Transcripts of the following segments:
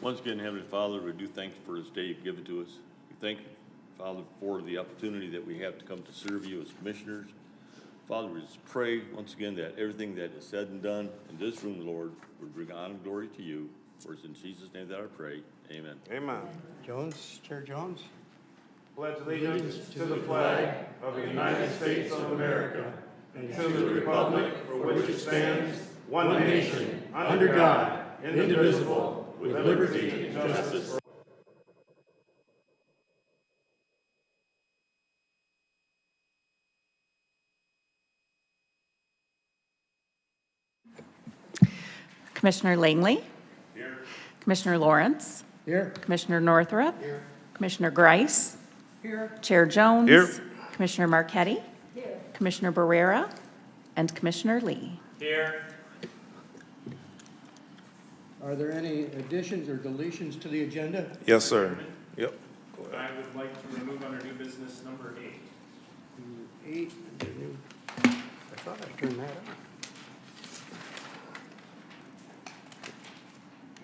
Once again, Heavenly Father, we do thank you for this day you've given to us. We thank you, Father, for the opportunity that we have to come to serve you as commissioners. Father, we just pray once again that everything that is said and done in this room, Lord, would bring honor and glory to you. For it's in Jesus' name that I pray. Amen. Amen. Jones, Chair Jones. Pledge allegiance to the flag of the United States of America and to the republic for which it stands, one nation, under God, indivisible, with liberty and justice for all. Commissioner Langley. Here. Commissioner Lawrence. Here. Commissioner Northrup. Here. Commissioner Grice. Here. Chair Jones. Here. Commissioner Marquetti. Here. Commissioner Barrera. And Commissioner Lee. Here. Are there any additions or deletions to the agenda? Yes, sir. Yep. I would like to remove under new business number 8. 8. I thought I turned that on.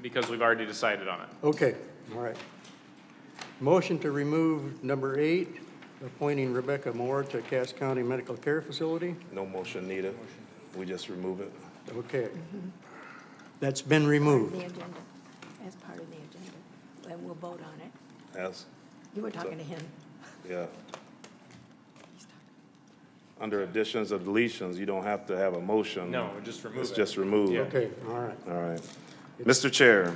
Because we've already decided on it. Okay, all right. Motion to remove number 8, appointing Rebecca Moore to Cass County Medical Care Facility. No motion needed. We just remove it. Okay. That's been removed. The agenda, as part of the agenda, and we'll vote on it. Yes. You were talking to him. Yeah. Under additions or deletions, you don't have to have a motion. No, just remove It's it. just removed. Yeah. Okay, all right. All right. Mr. Chair,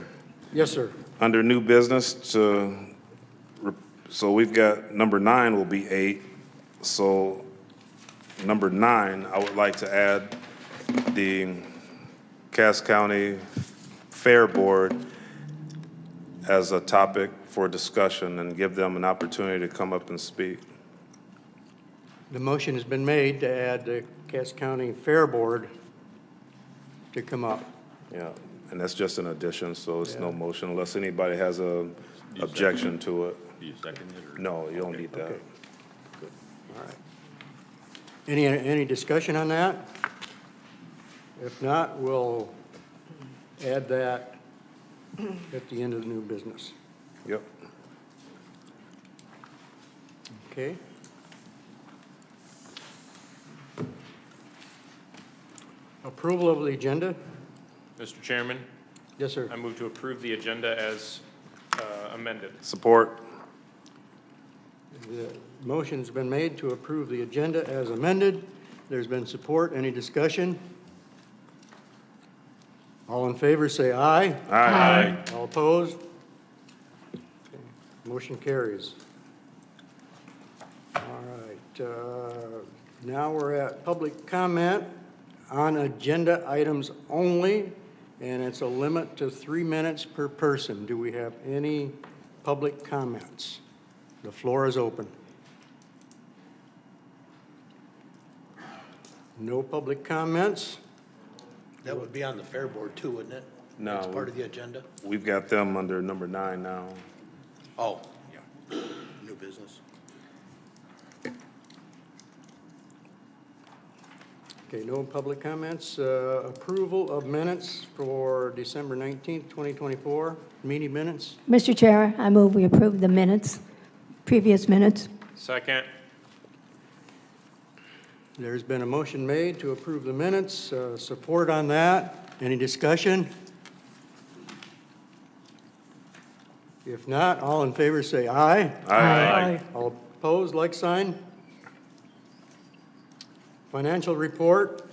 Yes, sir. under new business so we've got number 9 will be 8. So number 9, I would like to add the Cass County Fair Board as a topic for discussion and give them an opportunity to come up and speak. The motion has been made to add the Cass County Fair Board to come up. Yeah, and that's just an addition, so it's no Yeah. motion unless anybody has a objection to it. Do you second it? Or? No, you don't need that. Okay. All right. Any discussion on that? If not, we'll add that at the end of the new business. Yep. Okay? Approval of the agenda? Mr. Chairman, Yes, sir. I move to approve the agenda as amended. Support. The motion's been made to approve the agenda as amended. There's been support. Any discussion? All in favor, say aye. Aye. All opposed? Okay. Motion carries. All right, now we're at public comment on agenda items only, and it's a limit to 3 minutes per person. Do we have any public comments? The floor is open. No public comments? That would be on the Fair Board too, wouldn't it? No. It's part of the agenda? We've got them under number 9 now. Oh, yeah. New business. Okay, no public comments. Approval of minutes for December 19th, 2024, meeting minutes. Mr. Chair, I move we approve the minutes, previous minutes. Second. There's been a motion made to approve the minutes. Support on that. Any discussion? If not, all in favor say aye. Aye. All opposed, like sign. Financial report.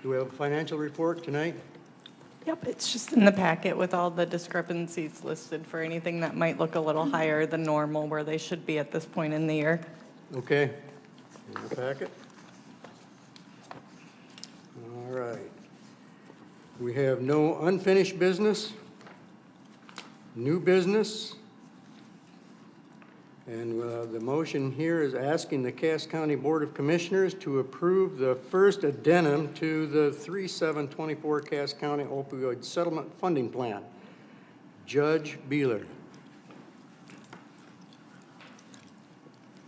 Do we have a financial report tonight? Yep, it's just in the packet with all the discrepancies listed for anything that might look a little higher than normal where they should be at this point in the year. Okay. In the packet. All right. We have no unfinished business, new business, and the motion here is asking the Cass County Board of Commissioners to approve the first addendum to the 3/7/24 Cass County Opioid Settlement Funding Plan. Judge Beeler.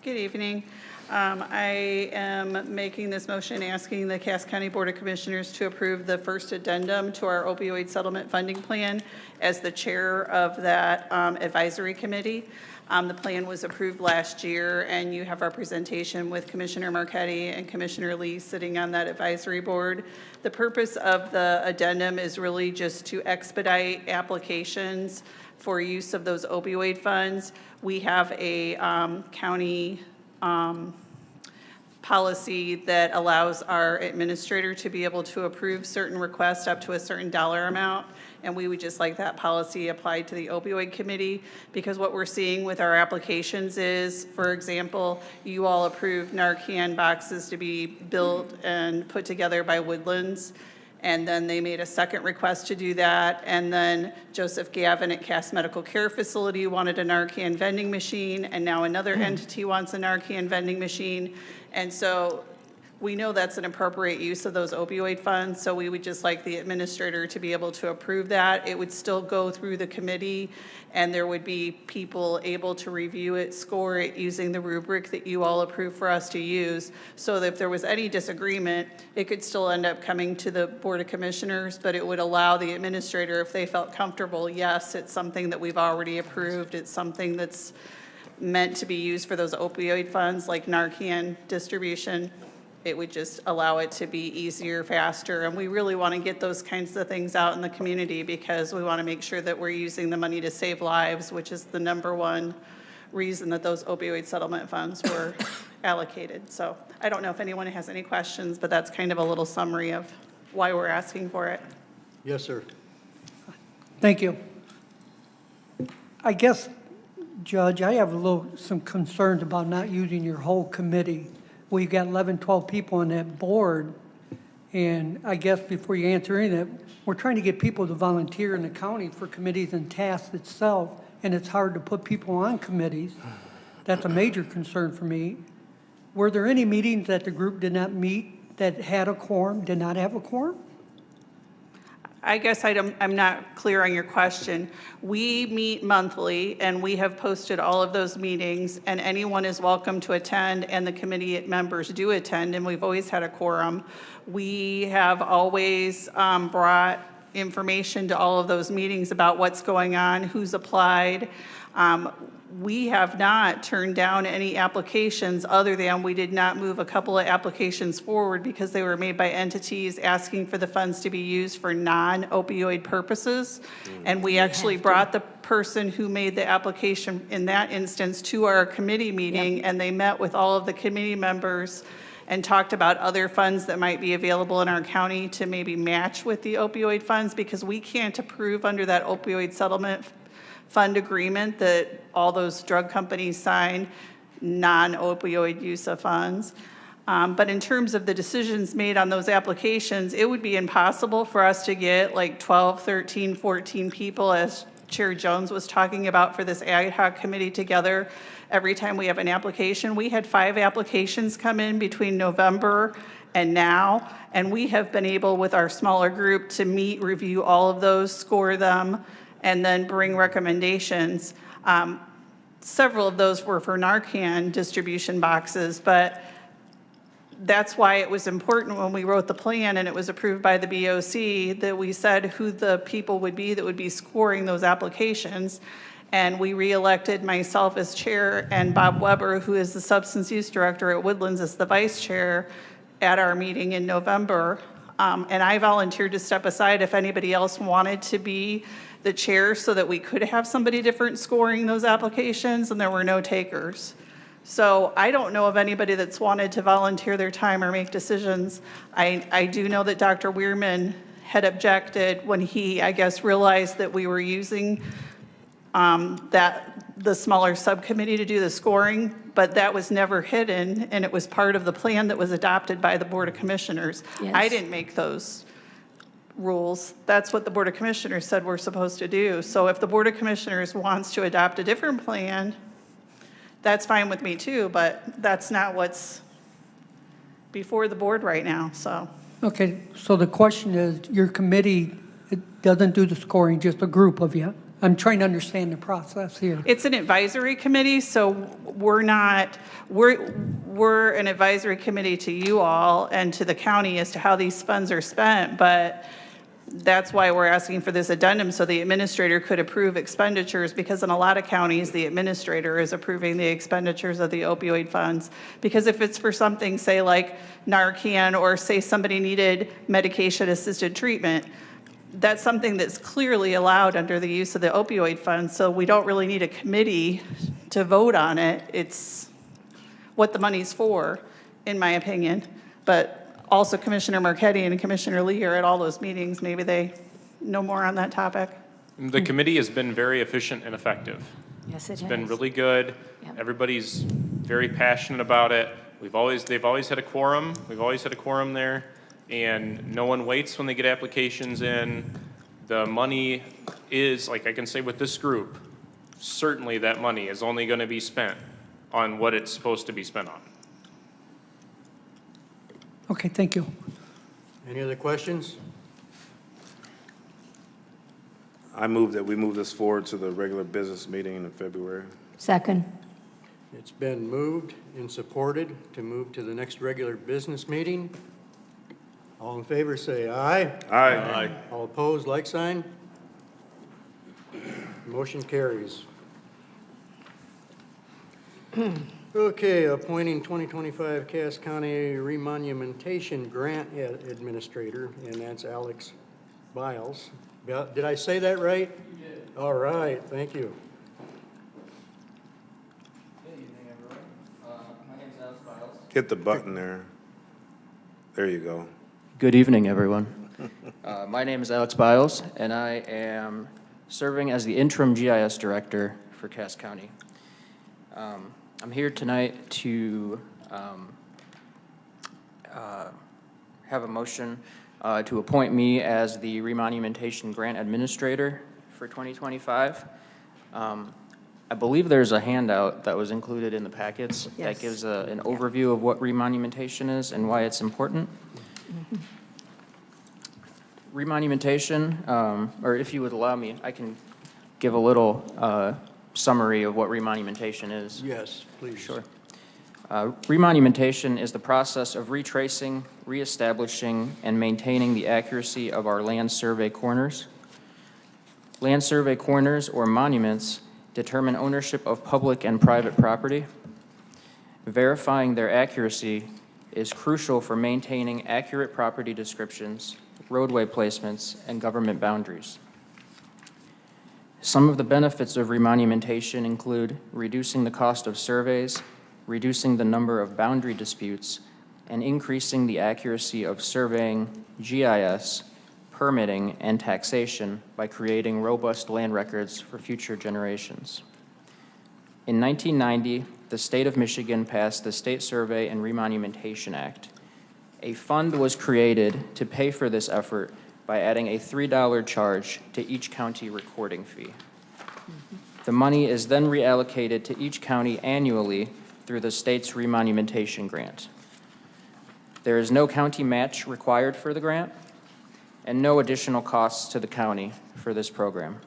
Good evening. I am making this motion asking the Cass County Board of Commissioners to approve the first addendum to our opioid settlement funding plan as the chair of that advisory committee. The plan was approved last year, and you have representation with Commissioner Marquetti and Commissioner Lee sitting on that advisory board. The purpose of the addendum is really just to expedite applications for use of those opioid funds. We have a county policy that allows our administrator to be able to approve certain requests up to a certain dollar amount, and we would just like that policy applied to the opioid committee, because what we're seeing with our applications is, for example, you all approved Narcan boxes to be built and put together by Woodlands, and then they made a second request to do that, and then Joseph Gavin at Cass Medical Care Facility wanted a Narcan vending machine, and now another entity wants a Narcan vending machine. And so we know that's an appropriate use of those opioid funds, so we would just like the administrator to be able to approve that. It would still go through the committee, and there would be people able to review it, score it, using the rubric that you all approve for us to use, so that if there was any disagreement, it could still end up coming to the Board of Commissioners, but it would allow the administrator, if they felt comfortable, yes, it's something that we've already approved, it's something that's meant to be used for those opioid funds like Narcan distribution, it would just allow it to be easier, faster. And we really want to get those kinds of things out in the community, because we want to make sure that we're using the money to save lives, which is the #1 reason that those opioid settlement funds were allocated. So I don't know if anyone has any questions, but that's kind of a little summary of why we're asking for it. Yes, sir. Thank you. I guess, Judge, I have some concerns about not using your whole committee. We've got 11, 12 people on that board, and I guess before you answer any of that, we're trying to get people to volunteer in the county for committees and tasks itself, and it's hard to put people on committees. That's a major concern for me. Were there any meetings that the group did not meet that had a quorum, did not have a quorum? I guess I'm not clear on your question. We meet monthly, and we have posted all of those meetings, and anyone is welcome to attend, and the committee members do attend, and we've always had a quorum. We have always brought information to all of those meetings about what's going on, who's applied. We have not turned down any applications, other than we did not move a couple of applications forward because they were made by entities asking for the funds to be used for non-opioid purposes. And we actually brought the person who made the application in that instance to our committee meeting, and they met with all of the committee members and talked about other funds that might be available in our county to maybe match with the opioid funds, because we can't approve under that opioid settlement fund agreement that all those drug companies sign non-opioid use of funds. But in terms of the decisions made on those applications, it would be impossible for us to get like 12, 13, 14 people, as Chair Jones was talking about, for this ad hoc committee together every time we have an application. We had 5 applications come in between November and now, and we have been able, with our smaller group, to meet, review all of those, score them, and then bring recommendations. Several of those were for Narcan distribution boxes, but that's why it was important when we wrote the plan and it was approved by the BOC that we said who the people would be that would be scoring those applications. And we reelected myself as chair and Bob Weber, who is the substance use director at Woodlands, as the vice chair at our meeting in November. And I volunteered to step aside if anybody else wanted to be the chair, so that we could have somebody different scoring those applications, and there were no takers. So I don't know of anybody that's wanted to volunteer their time or make decisions. I do know that Dr. Weirman had objected when he, I guess, realized that we were using the smaller subcommittee to do the scoring, but that was never hidden, and it was part of the plan that was adopted by the Board of Commissioners. Yes. I didn't make those rules. That's what the Board of Commissioners said we're supposed to do. So if the Board of Commissioners wants to adopt a different plan, that's fine with me too, but that's not what's before the board right now, so. Okay, so the question is, your committee, it doesn't do the scoring, just a group of you, I'm trying to understand the process here. It's an advisory committee, so we're an advisory committee to you all and to the county as to how these funds are spent, but that's why we're asking for this addendum, so the administrator could approve expenditures, because in a lot of counties, the administrator is approving the expenditures of the opioid funds. Because if it's for something, say like Narcan, or say somebody needed medication-assisted treatment, that's something that's clearly allowed under the use of the opioid fund, so we don't really need a committee to vote on it. It's what the money's for, in my opinion. But also Commissioner Marquetti and Commissioner Lee are at all those meetings. Maybe they know more on that topic. The committee has been very efficient and effective. Yes, it It's been has. really good. Yep. Everybody's very passionate about it. They've always had a quorum. We've always had a quorum there. And no one waits when they get applications in. The money is, like I can say with this group, certainly that money is only going to be spent on what it's supposed to be spent on. Okay, thank you. Any other questions? I move that we move this forward to the regular business meeting in February. Second. It's been moved and supported to move to the next regular business meeting. All in favor, say aye. Aye. All opposed, like sign. Motion carries. Okay, appointing 2025 Cass County Remonumentation Grant Administrator, and that's Alex Biles. Did I say that right? You did. All right, thank you. Good evening, everyone. My name is Alex Biles. Hit the button there. There you go. Good evening, everyone. My name is Alex Biles, and I am serving as the interim GIS director for Cass County. I'm here tonight to have a motion to appoint me as the Remonumentation Grant Administrator for 2025. I believe there's a handout that was included in the packets that gives an overview of what remonumentation is and why it's important. Remonumentation, or if you would allow me, I can give a little summary of what remonumentation is. Yes, please. Sure. Remonumentation is the process of retracing, reestablishing, and maintaining the accuracy of our land survey corners. Land survey corners, or monuments, determine ownership of public and private property. Verifying their accuracy is crucial for maintaining accurate property descriptions, roadway placements, and government boundaries. Some of the benefits of remonumentation include reducing the cost of surveys, reducing the number of boundary disputes, and increasing the accuracy of surveying, GIS, permitting, and taxation by creating robust land records for future generations. In 1990, the state of Michigan passed the State Survey and Remonumentation Act. A fund was created to pay for this effort by adding a $3 charge to each county recording fee. The money is then reallocated to each county annually through the state's remonumentation grant. There is no county match required for the grant and no additional costs to the county for this program.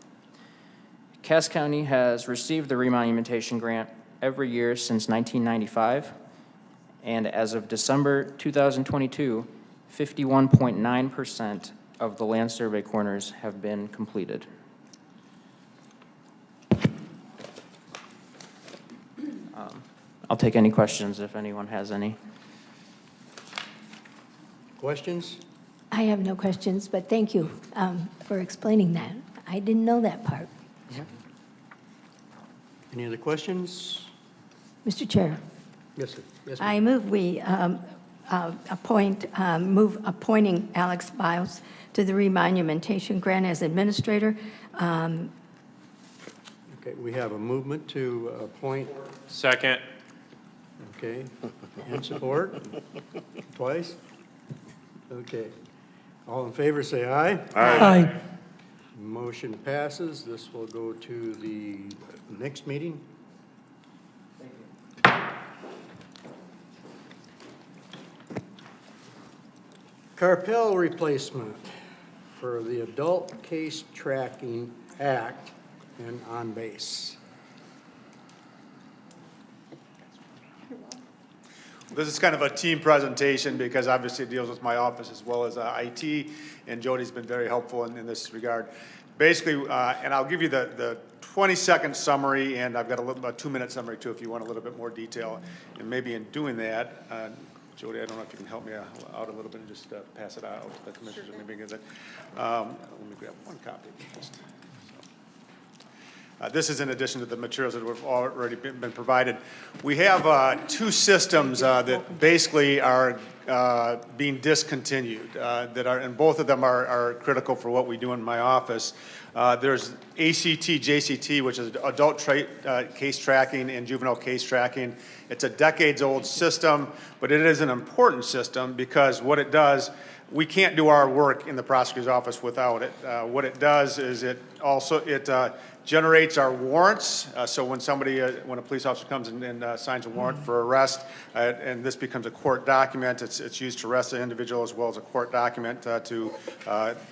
Cass County has received the remonumentation grant every year since 1995, and as of December 2022, 51.9% of the land survey corners have been completed. I'll take any questions if anyone has any. Questions? I have no questions, but thank you for explaining that. I didn't know that part. Any other questions? Mr. Chair, Yes, sir. Yes, I ma'am. move we appointing Alex Biles to the Remonumentation Grant as administrator. Okay, we have a movement to appoint, Second. okay, and support, twice. Okay. All in favor, say aye. Aye. Motion passes. This will go to the next meeting. Carpel replacement for the Adult Case Tracking Act and on base. This is kind of a team presentation because obviously it deals with my office as well as IT, and Jody's been very helpful in this regard. Basically, and I'll give you the 20-second summary, and I've got a 2-minute summary too if you want a little bit more detail. And maybe in doing that, Jody, I don't know if you can help me out a little bit and just pass it out to the commissioners. Sure, maybe get that. Let me grab one copy. This is in addition to the materials that have already been provided. We have 2 systems that basically are being discontinued, and both of them are critical for what we do in my office. There's ACT, JCT, which is adult case tracking and juvenile case tracking. It's a decades-old system, but it is an important system because what it does, we can't do our work in the prosecutor's office without it. What it does is it generates our warrants. So when when a police officer comes and signs a warrant for arrest, and this becomes a court document, it's used to arrest the individual as well as a court document to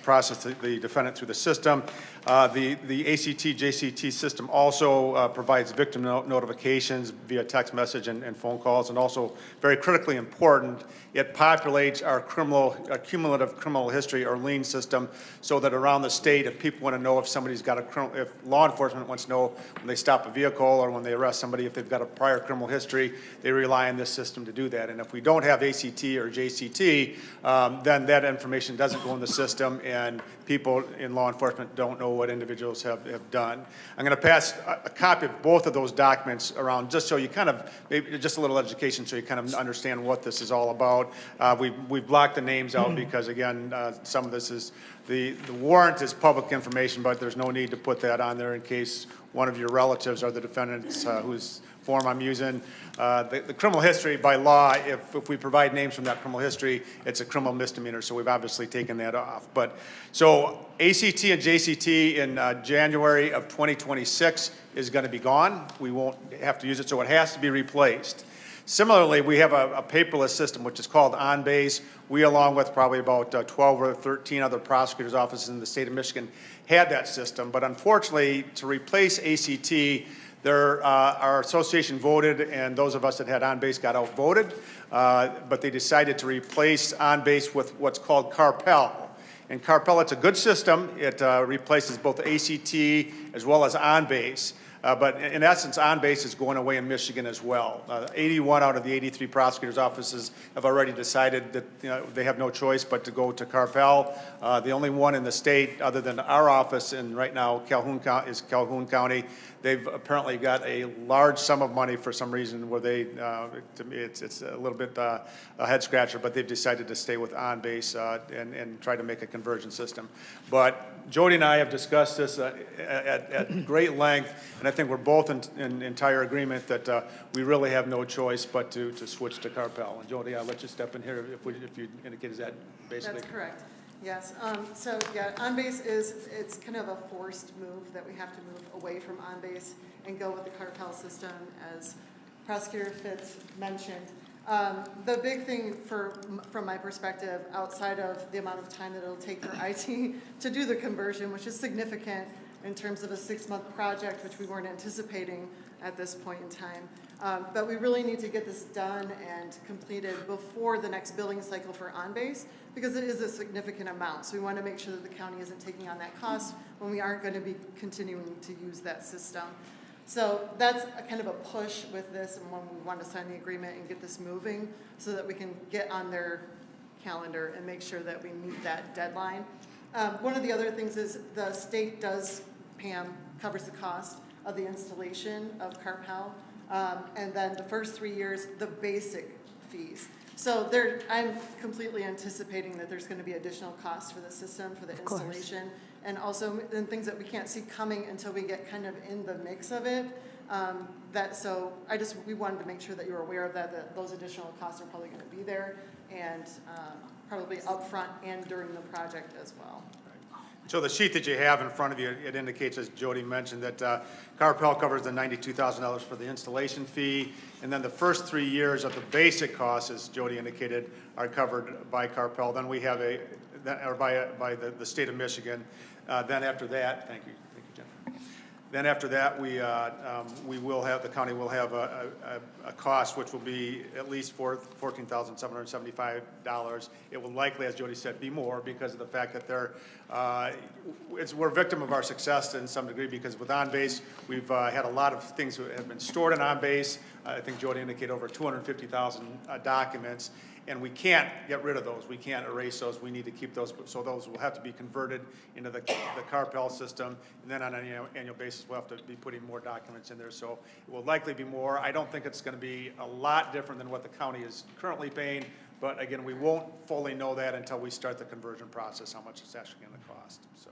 process the defendant through the system. The ACT, JCT system also provides victim notifications via text message and phone calls, and also very critically important, it populates our cumulative criminal history or lien system so that around the state, if people want to know if somebody's got if law enforcement wants to know when they stop a vehicle or when they arrest somebody, if they've got a prior criminal history, they rely on this system to do that. And if we don't have ACT or JCT, then that information doesn't go in the system, and people in law enforcement don't know what individuals have done. I'm going to pass a copy of both of those documents around just so you kind of, maybe just a little education so you kind of understand what this is all about. We've blocked the names out because, again, some of this is, the warrant is public information, but there's no need to put that on there in case one of your relatives or the defendants whose form I'm using. The criminal history, by law, if we provide names from that criminal history, it's a criminal misdemeanor, so we've obviously taken that off. But so ACT and JCT in January of 2026 is going to be gone. We won't have to use it, so it has to be replaced. Similarly, we have a paperless system, which is called OnBase. We, along with probably about 12 or 13 other prosecutors' offices in the state of Michigan, had that system. But unfortunately, to replace ACT, our association voted, and those of us that had OnBase got outvoted. But they decided to replace OnBase with what's called Carpel. And Carpel, it's a good system. It replaces both ACT as well as OnBase. But in essence, OnBase is going away in Michigan as well. 81 out of the 83 prosecutors' offices have already decided that they have no choice but to go to Carpel. The only one in the state, other than our office, and right now is Calhoun County. They've apparently got a large sum of money for some reason where they, to me, it's a little bit a head scratcher, but they've decided to stay with OnBase and try to make a conversion system. But Jody and I have discussed this at great length, and I think we're both in entire agreement that we really have no choice but to switch to Carpel. And Jody, I'll let you step in here if you indicate, is that basically? That's correct. Yes. So yeah, OnBase it's kind of a forced move that we have to move away from OnBase and go with the Carpel system, as Prosecutor Fitz mentioned. The big thing from my perspective, outside of the amount of time that it'll take for IT to do the conversion, which is significant in terms of a 6-month project, which we weren't anticipating at this point in time. But we really need to get this done and completed before the next billing cycle for OnBase, because it is a significant amount. So we want to make sure that the county isn't taking on that cost when we aren't going to be continuing to use that system. So that's a kind of a push with this, and when we want to sign the agreement and get this moving so that we can get on their calendar and make sure that we meet that deadline. One of the other things is the state does, PAM covers the cost of the installation of Carpel, and then the first 3 years, the basic fees. So I'm completely anticipating that there's going to be additional costs for the system, for the installation, and also in things that we can't see coming until we get kind of in the mix of it. We wanted to make sure that you were aware of that those additional costs are probably going to be there, and probably upfront and during the project as well. So the sheet that you have in front of you, it indicates, as Jody mentioned, that Carpel covers the $92,000 for the installation fee, and then the first 3 years of the basic costs, as Jody indicated, are covered by Carpel. Then we have by the state of Michigan. Then after that, thank you, Jennifer. Then after that, we will have, the county will have a cost which will be at least $14,775. It will likely, as Jody said, be more because of the fact that we're a victim of our success in some degree, because with OnBase, we've had a lot of things that have been stored in OnBase. I think Jody indicated over 250,000 documents. And we can't get rid of those. We can't erase those. We need to keep those. So those will have to be converted into the Carpel system. And then on an annual basis, we'll have to be putting more documents in there. So it will likely be more. I don't think it's going to be a lot different than what the county is currently paying. But again, we won't fully know that until we start the conversion process, how much it's actually going to cost. So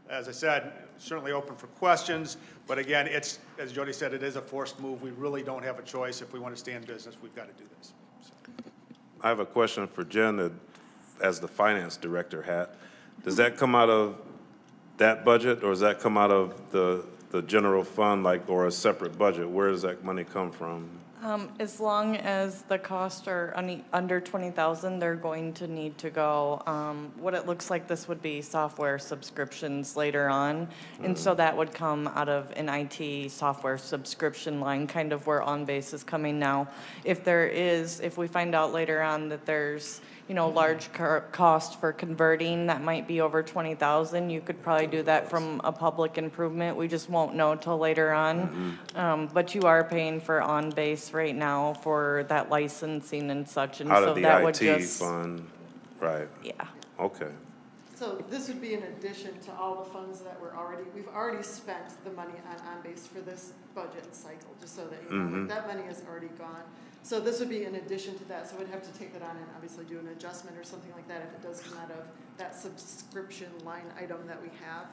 as I said, certainly open for questions. But again, it's, as Jody said, it is a forced move. We really don't have a choice. If we want to stay in business, we've got to do this. I have a question for Jen as the finance director hat. Does that come out of that budget, or does that come out of the general fund, or a separate budget? Where does that money come from? As long as the costs are under 20,000, they're going to need to go. What it looks like, this would be software subscriptions later on, and so that would come out of an IT software subscription line, kind of where OnBase is coming now. If we find out later on that there's large cost for converting, that might be over 20,000. You could probably do that from a public improvement. We just won't know till later on. But you are paying for OnBase right now for that licensing and such, and out so of the that IT would just fund, right? Yeah. Okay. So this would be in addition to all the funds that we've already spent the money on OnBase for this budget cycle, just so that you know, that money is already gone. So this would be in addition to that, so we'd have to take that on and obviously do an adjustment or something like that if it does come out of that subscription line item that we have.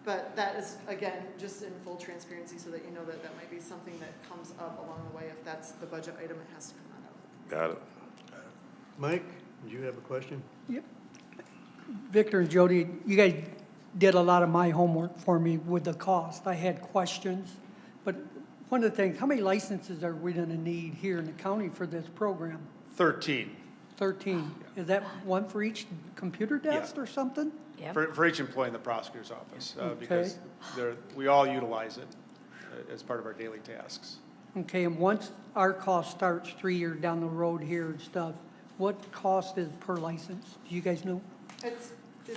But that is, again, just in full transparency so that you know that that might be something that comes up along the way if that's the budget item it has to come out of. Got it. Mike, do you have a question? Yep. Victor and Jody, you guys did a lot of my homework for me with the cost. I had questions, but one of the things, how many licenses are we going to need here in the county for this program? 13. 13. Is that one for each computer desk or something? For each employee in the prosecutor's office, because we all utilize it as part of our daily tasks. Okay, and once our cost starts 3 years down the road here and stuff, what cost is per license? Do you guys know? It's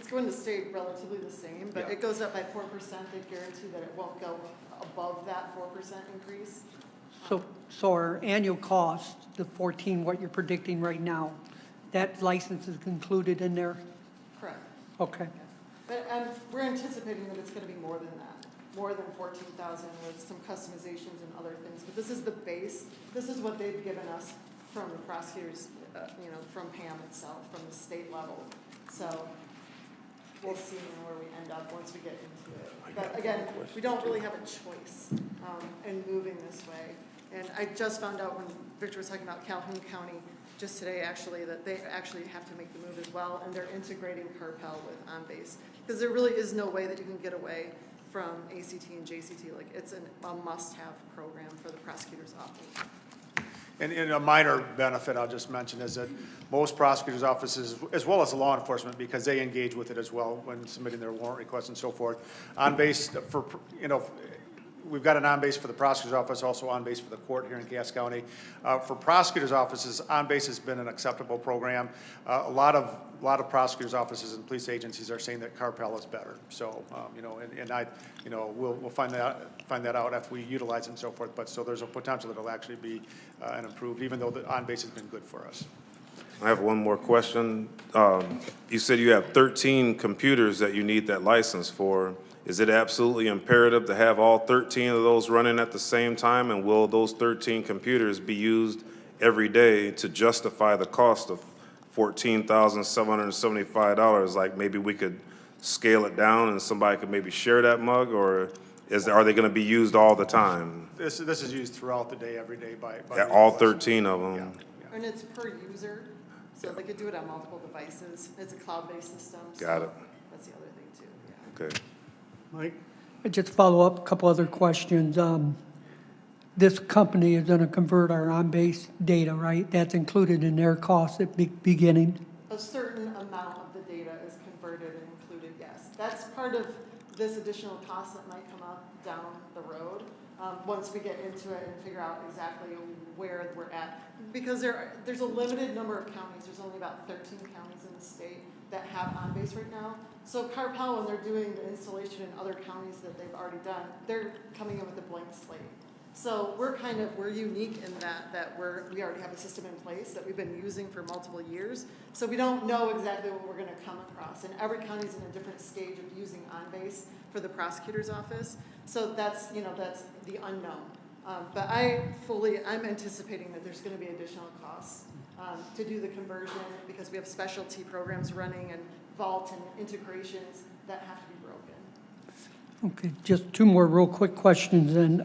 going to stay relatively the same, but it goes up by 4%. They guarantee that it won't go above that 4% increase. So our annual cost, the 14, what you're predicting right now, that license is included in there? Correct. Okay. But we're anticipating that it's going to be more than that, more than 14,000 with some customizations and other things. But this is the base. This is what they've given us from the prosecutors, from PAM itself, from the state level. So we'll see where we end up once we get into it. But again, we don't really have a choice in moving this way. And I just found out when Victor was talking about Calhoun County just today, actually, that they actually have to make the move as well, and they're integrating Carpel with OnBase. Because there really is no way that you can get away from ACT and JCT. Like, it's a must-have program for the prosecutor's office. And a minor benefit I'll just mention is that most prosecutors' offices, as well as the law enforcement, because they engage with it as well when submitting their warrant requests and so forth, OnBase for, we've got an OnBase for the prosecutor's office, also OnBase for the court here in Cass County. For prosecutors' offices, OnBase has been an acceptable program. A lot of prosecutors' offices and police agencies are saying that Carpel is better. So, we'll find that out after we utilize it and so forth. But so there's a potential that it'll actually be an improved, even though the OnBase has been good for us. I have one more question. You said you have 13 computers that you need that license for. Is it absolutely imperative to have all 13 of those running at the same time? And will those 13 computers be used every day to justify the cost of $14,775? Like maybe we could scale it down and somebody could maybe share that mug, or are they going to be used all the time? This is used throughout the day, every day by all 13 of them? Yeah. And it's per user, so they could do it on multiple devices. It's a cloud-based system. Got it. That's the other thing, too. Yeah. Okay. Mike? Just follow up, a couple other questions. This company is going to convert our OnBase data, right? That's included in their cost at beginning? A certain amount of the data is converted and included, yes. That's part of this additional cost that might come up down the road, once we get into it and figure out exactly where we're at. Because there's a limited number of counties, there's only about 13 counties in the state that have OnBase right now. So Carpel, when they're doing the installation in other counties that they've already done, they're coming in with a blank slate. So we're unique in that we already have a system in place that we've been using for multiple years. So we don't know exactly what we're going to come across. And every county's in a different stage of using OnBase for the prosecutor's office. So that's the unknown. But I'm anticipating that there's going to be additional costs to do the conversion because we have specialty programs running and vault and integrations that have to be broken. Okay, just two more real quick questions, and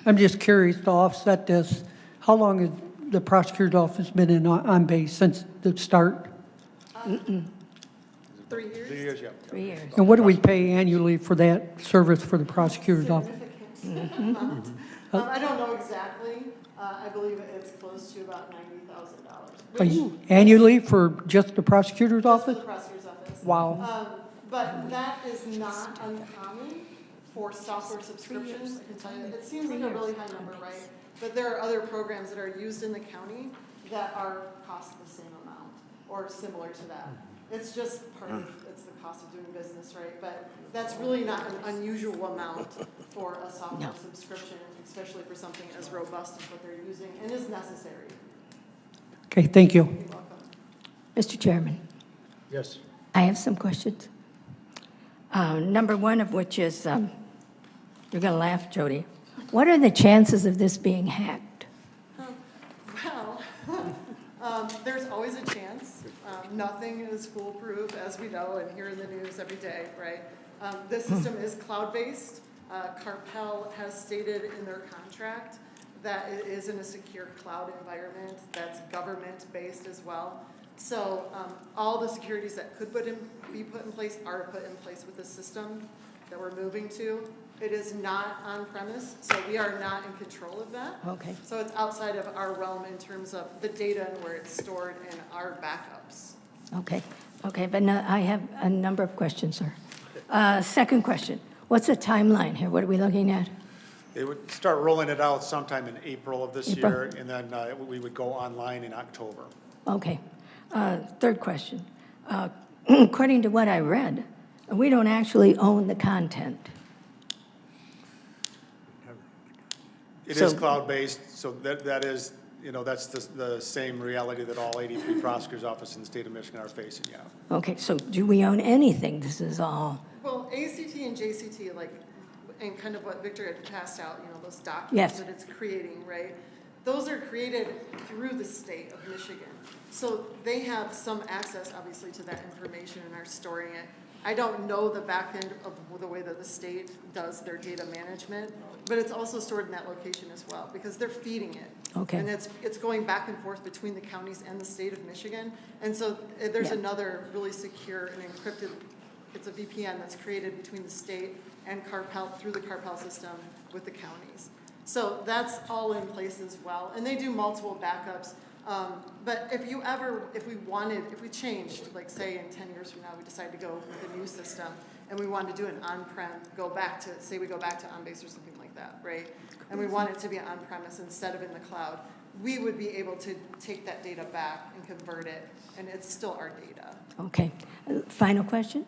I'm just curious to offset this. How long has the prosecutor's office been in OnBase since the start? 3 years? 3 years, yeah. 3 years. And what do we pay annually for that service for the prosecutor's office? Significant amount. I don't know exactly. I believe it's close to about $90,000. Annually for just the prosecutor's Just for office? the prosecutor's office. Wow. But that is not uncommon for software subscriptions. I can tell you, it seems like a really high number, right? But there are other programs that are used in the county that cost the same amount or similar to that. It's just it's the cost of doing business, right? But that's really not an unusual amount for a software subscription, especially for something as robust as what they're using and is necessary. Okay, thank you. You're welcome. Mr. Chairman, Yes. I have some questions. Number one of which is, you're going to laugh, Jody. What are the chances of this being hacked? Well, there's always a chance. Nothing is foolproof, as we know and hear in the news every day, right? This system is cloud-based. Carpel has stated in their contract that it is in a secure cloud environment that's government-based as well. So all the securities that could be put in place are put in place with the system that we're moving to. It is not on-premise, so we are not in control of that. Okay. So it's outside of our realm in terms of the data and where it's stored and our backups. Okay, but now I have a number of questions, sir. Second question, what's the timeline here? What are we looking at? They would start rolling it out sometime in April of this April. year, and then we would go online in October. Okay. Third question. According to what I read, we don't actually own the content. It is cloud-based, so that is, that's the same reality that all 83 prosecutors' offices in the state of Michigan are facing, yeah. Okay, so do we own anything? This is all, Well, ACT and JCT, and kind of what Victor had passed out, those documents Yes. that it's creating, right? Those are created through the state of Michigan. So they have some access, obviously, to that information and are storing it. I don't know the back end of the way that the state does their data management, but it's also stored in that location as well because they're feeding it. Okay. And it's going back and forth between the counties and the state of Michigan. And so there's another really secure and encrypted, it's a VPN that's created between the state and Carpel, through the Carpel system with the counties. So that's all in place as well. And they do multiple backups. But if we changed, like say in 10 years from now, we decide to go with a new system and we want to do an on-prem, we go back to OnBase or something like that, right? And we want it to be on-premise instead of in the cloud, we would be able to take that data back and convert it, and it's still our data. okay. Final question?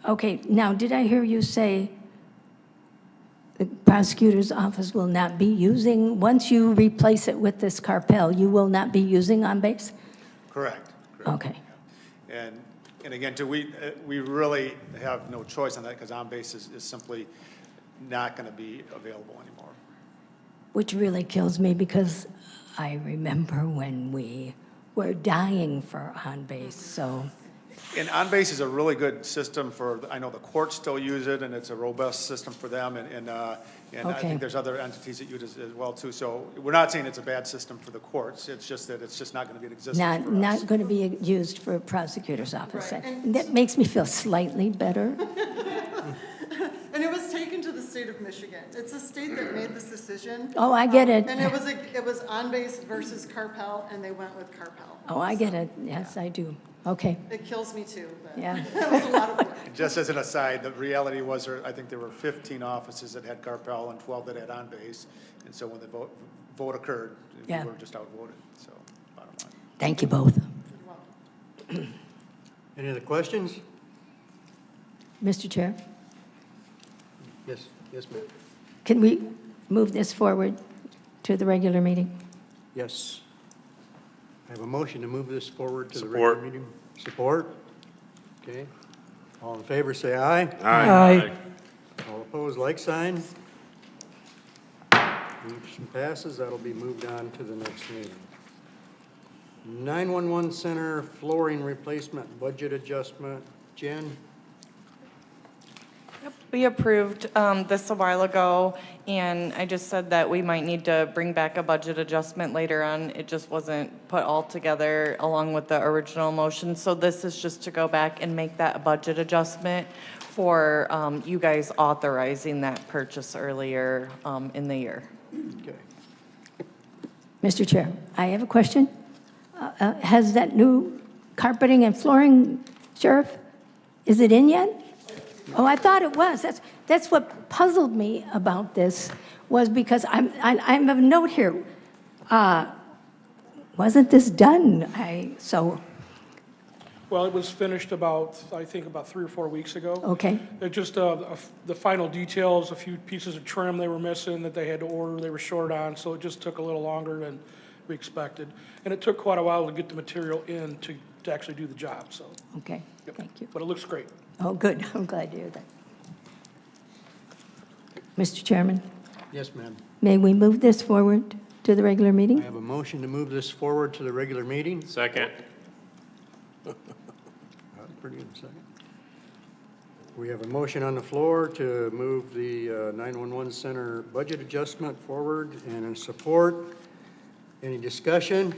Okay, now, did I hear you say the prosecutor's office will not be using, once you replace it with this Carpel, you will not be using OnBase? Correct. Okay. And again, we really have no choice on that because OnBase is simply not going to be available anymore. Which really kills me because I remember when we were dying for OnBase, so. And OnBase is a really good system I know the courts still use it, and it's a robust system for them, and I think there's other entities that use it as well, too. So we're not saying it's a bad system for the courts, it's just that it's just not going to be in existence for us. Not going to be used for a prosecutor's office. Right. And that makes me feel slightly better. And it was taken to the state of Michigan. It's a state that made this decision. Oh, I get it. And it was OnBase versus Carpel, and they went with Carpel. Oh, I get it. Yes, I do. Okay, It kills me too, but yeah. it was a lot of work. Just as an aside, the reality was, I think there were 15 offices that had Carpel and 12 that had on-base. And so when the vote occurred, we Yeah. were just outvoted, so bottom line. Thank you both. Any other questions? Mr. Chair, Yes, yes, ma'am. can we move this forward to the regular meeting? Yes. I have a motion to move this forward to the Support. regular meeting. Support? Okay. All in favor, say aye. Aye. All opposed, like sign. Motion passes. That'll be moved on to the next meeting. 911 Center flooring replacement budget adjustment. Jen? We approved this a while ago, and I just said that we might need to bring back a budget adjustment later on. It just wasn't put all together along with the original motion. So this is just to go back and make that a budget adjustment for you guys authorizing that purchase earlier in the year. Okay. Mr. Chair, I have a question. Has that new carpeting and flooring, Sheriff, is it in yet? Oh, I thought it was. That's what puzzled me about this, was because I have a note here. Wasn't this done? Well, it was finished about, I think, about 3 or 4 weeks ago. Okay. It just, the final details, a few pieces of trim they were missing that they had to order, they were short on, so it just took a little longer than we expected. And it took quite a while to get the material in to actually do the job, so. Okay, Yep. thank you. But it looks great. Oh, good. I'm glad to hear that. Mr. Chairman, Yes, ma'am. may we move this forward to the regular I meeting? have a motion to move this forward to the regular meeting. Second. Pretty good, second. We have a motion on the floor to move the 911 Center budget adjustment forward, and in support. Any discussion?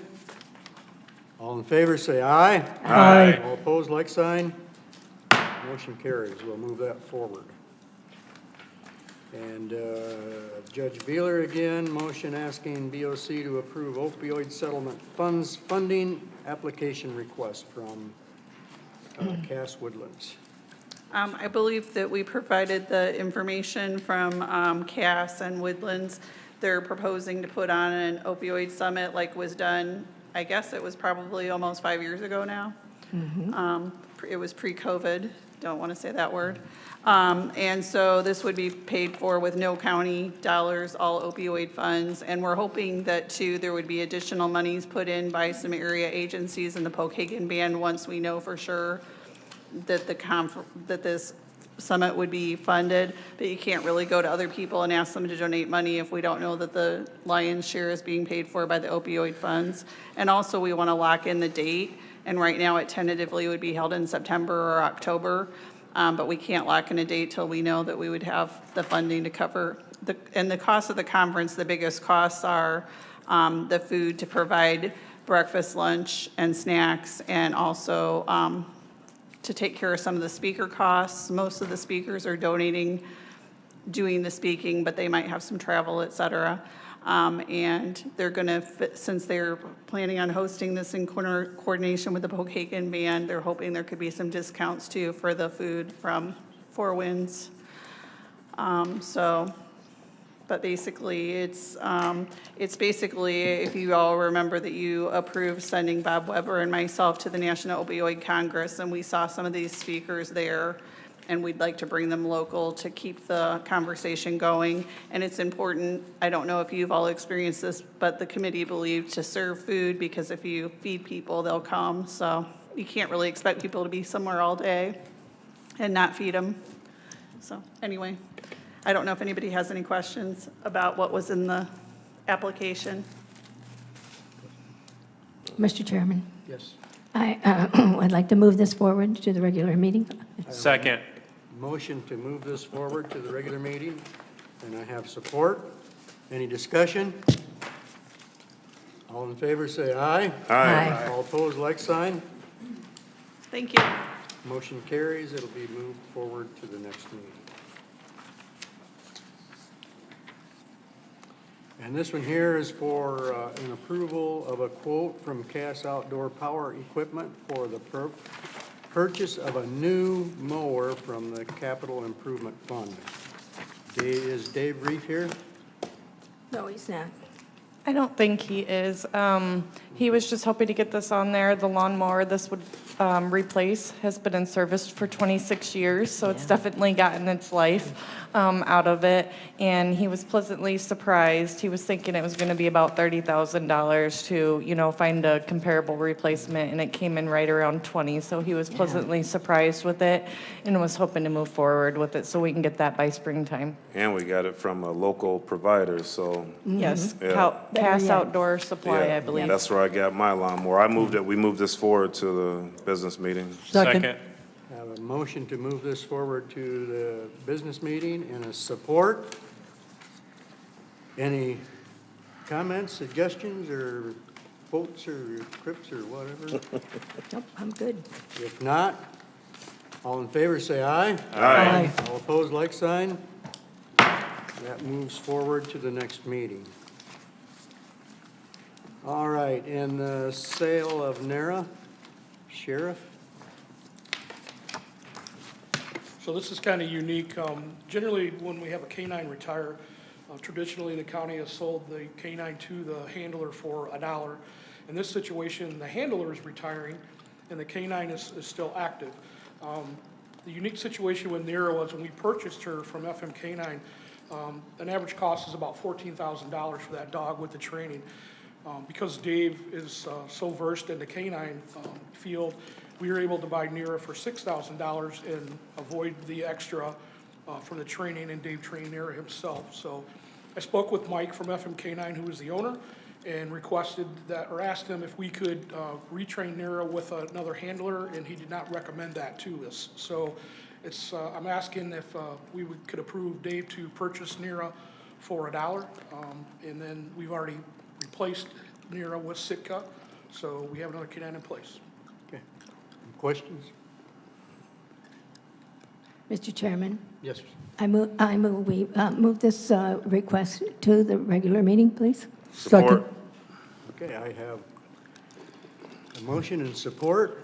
All in favor, say aye. Aye. All opposed, like sign. Motion carries. We'll move that forward. And Judge Beeler again, motion asking BOC to approve opioid settlement funds funding application request from Cass Woodlands. I believe that we provided the information from Cass and Woodlands. They're proposing to put on an opioid summit like was done, I guess it was probably almost 5 years ago now. It was pre-COVID, don't want to say that word. And so this would be paid for with no county dollars, all opioid funds. And we're hoping that too, there would be additional monies put in by some area agencies and the Pokagon Band once we know for sure that that this summit would be funded. But you can't really go to other people and ask them to donate money if we don't know that the lion's share is being paid for by the opioid funds. And also we want to lock in the date. And right now it tentatively would be held in September or October. But we can't lock in a date till we know that we would have the funding to cover and the cost of the conference. The biggest costs are the food to provide breakfast, lunch, and snacks, and also to take care of some of the speaker costs. Most of the speakers are doing the speaking, but they might have some travel, et cetera. And they're going to, since they're planning on hosting this in coordination with the Pokagon Band, they're hoping there could be some discounts too for the food from Four Winds. But basically, it's basically, if you all remember that you approved sending Bob Weber and myself to the National Opioid Congress, and we saw some of these speakers there, and we'd like to bring them local to keep the conversation going. And it's important, I don't know if you've all experienced this, but the committee believed to serve food, because if you feed people, they'll come. So you can't really expect people to be somewhere all day and not feed them. So anyway, I don't know if anybody has any questions about what was in the application. Mr. Chairman, Yes. I'd like to move this forward to the regular meeting. Second. Motion to move this forward to the regular meeting, and I have support. Any discussion? All in favor, say aye. Aye. All opposed, like sign. Thank you. Motion carries. It'll be moved forward to the next meeting. And this one here is for an approval of a quote from Cass Outdoor Power Equipment for the purchase of a new mower from the Capital Improvement Fund. Is Dave Reef here? No, he's not. I don't think he is. He was just hoping to get this on there. The lawnmower this would replace has been in service for 26 years, so it's definitely gotten its life out of it. And he was pleasantly surprised. He was thinking it was going to be about $30,000 to, you know, find a comparable replacement, and it came in right around 20. So he was pleasantly surprised with it and was hoping to move forward with it so we can get that by springtime. And we got it from a local provider, so. Yes, Yeah. Cass Outdoor Supply, Yeah, I believe. that's where I got my lawnmower. We moved this forward to the business meeting. Second. I have a motion to move this forward to the business meeting and a support. Any comments, suggestions, or quotes, or quips, or whatever? Nope, I'm good. If not, all in favor, say aye. Aye. All opposed, like sign. That moves forward to the next meeting. All right, and the sale of NARA, Sheriff? So this is kind of unique. Generally, when we have a canine retire, traditionally the county has sold the canine to the handler for $1. In this situation, the handler is retiring and the canine is still active. The unique situation with Nera was when we purchased her from FM Canine, an average cost is about $14,000 for that dog with the training. Because Dave is so versed in the canine field, we were able to buy Nera for $6,000 and avoid the extra from the training, and Dave trained Nera himself. So I spoke with Mike from FM Canine, who is the owner, and requested that, or asked him if we could retrain Nera with another handler, and he did not recommend that to us. So it's, I'm asking if we could approve Dave to purchase Nera for $1, and then we've already replaced Nera with Sitka, so we have another canine in place. Okay. Questions? Mr. Chairman, Yes. I move we move this request to the regular meeting, please. Support. Okay, I have a motion and support.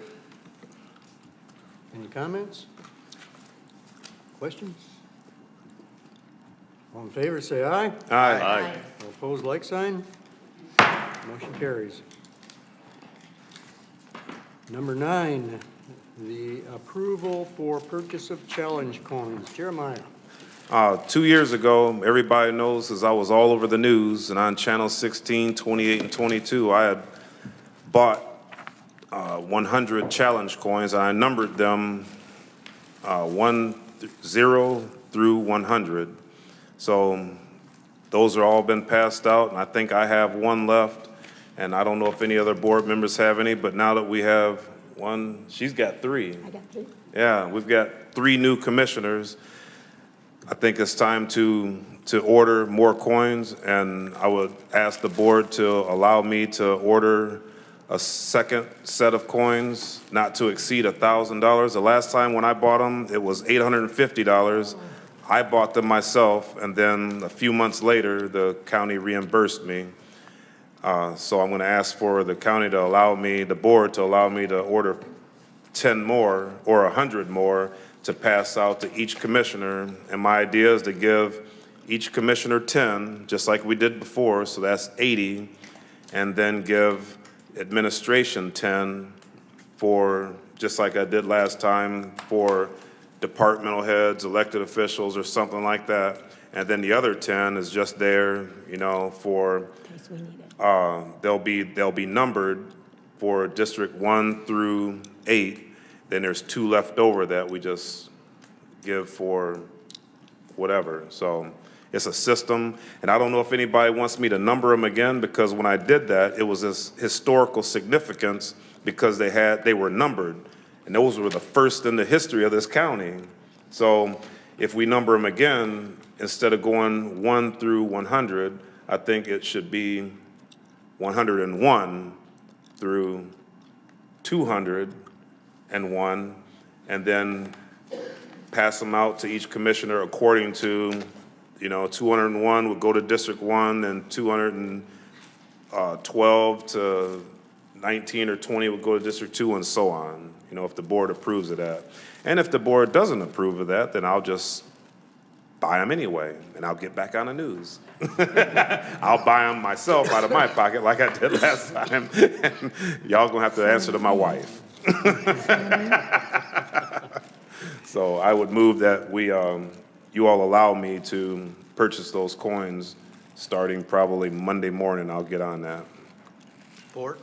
Any comments? Questions? All in favor, say aye. Aye. All opposed, like sign. Motion carries. Number 9, the approval for purchase of challenge coins. Jeremiah. 2 years ago, everybody knows, as I was all over the news and on Channel 16, 28, and 22, I had bought 100 challenge coins. I numbered them 0 through 100. So those are all been passed out, and I think I have one left. And I don't know if any other board members have any, but now that we have one, she's got 3. I got 3. Yeah, we've got 3 new commissioners. I think it's time to order more coins, and I would ask the board to allow me to order a second set of coins, not to exceed $1,000. The last time when I bought them, it was $850. I bought them myself, and then a few months later, the county reimbursed me. So I'm going to ask for the county to allow me, the board to allow me to order 10 more or 100 more to pass out to each commissioner. And my idea is to give each commissioner 10, just like we did before, so that's 80, and then give administration 10 for, just like I did last time, for departmental heads, elected officials, or something like that. And then the other 10 is just there, you know, for, In case we need it. they'll be numbered for District 1 through 8. Then there's 2 left over that we just give for whatever. So it's a system, and I don't know if anybody wants me to number them again, because when I did that, it was this historical significance because they were numbered, and those were the first in the history of this county. So if we number them again, instead of going 1 through 100, I think it should be 101 through 201, and then pass them out to each commissioner according to 201 would go to District 1, and 212 to 19 or 20 would go to District 2, and so on, if the board approves of that. And if the board doesn't approve of that, then I'll just buy them anyway, and I'll get back on the news. I'll buy them myself out of my pocket like I did last time. And y'all gonna have to answer to my wife. So I would move that you all allow me to purchase those coins starting probably Monday morning. I'll get on that. Support?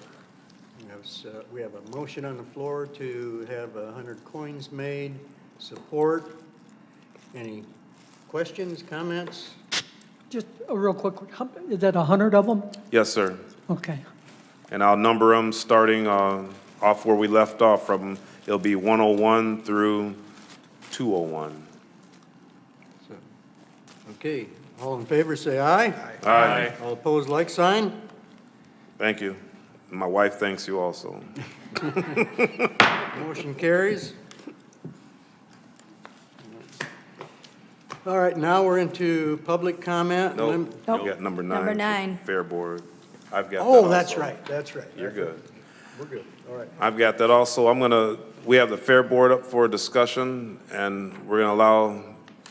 We have a motion on the floor to have 100 coins made. Support. Any questions, comments? Just a real quick, is that 100 of them? Yes, sir. Okay. And I'll number them starting off where we left off from, it'll be 101 through 201. Okay, all in favor, say aye. Aye. All opposed, like sign. Thank you. My wife thanks you also. Motion carries. All right, now we're into public comment. Nope, you got number 9. Number 9. Fair board. I've got that Oh, that's also. right, that's right. You're good. We're good, all right. I've got that also. We have the fair board up for discussion, and we're gonna allow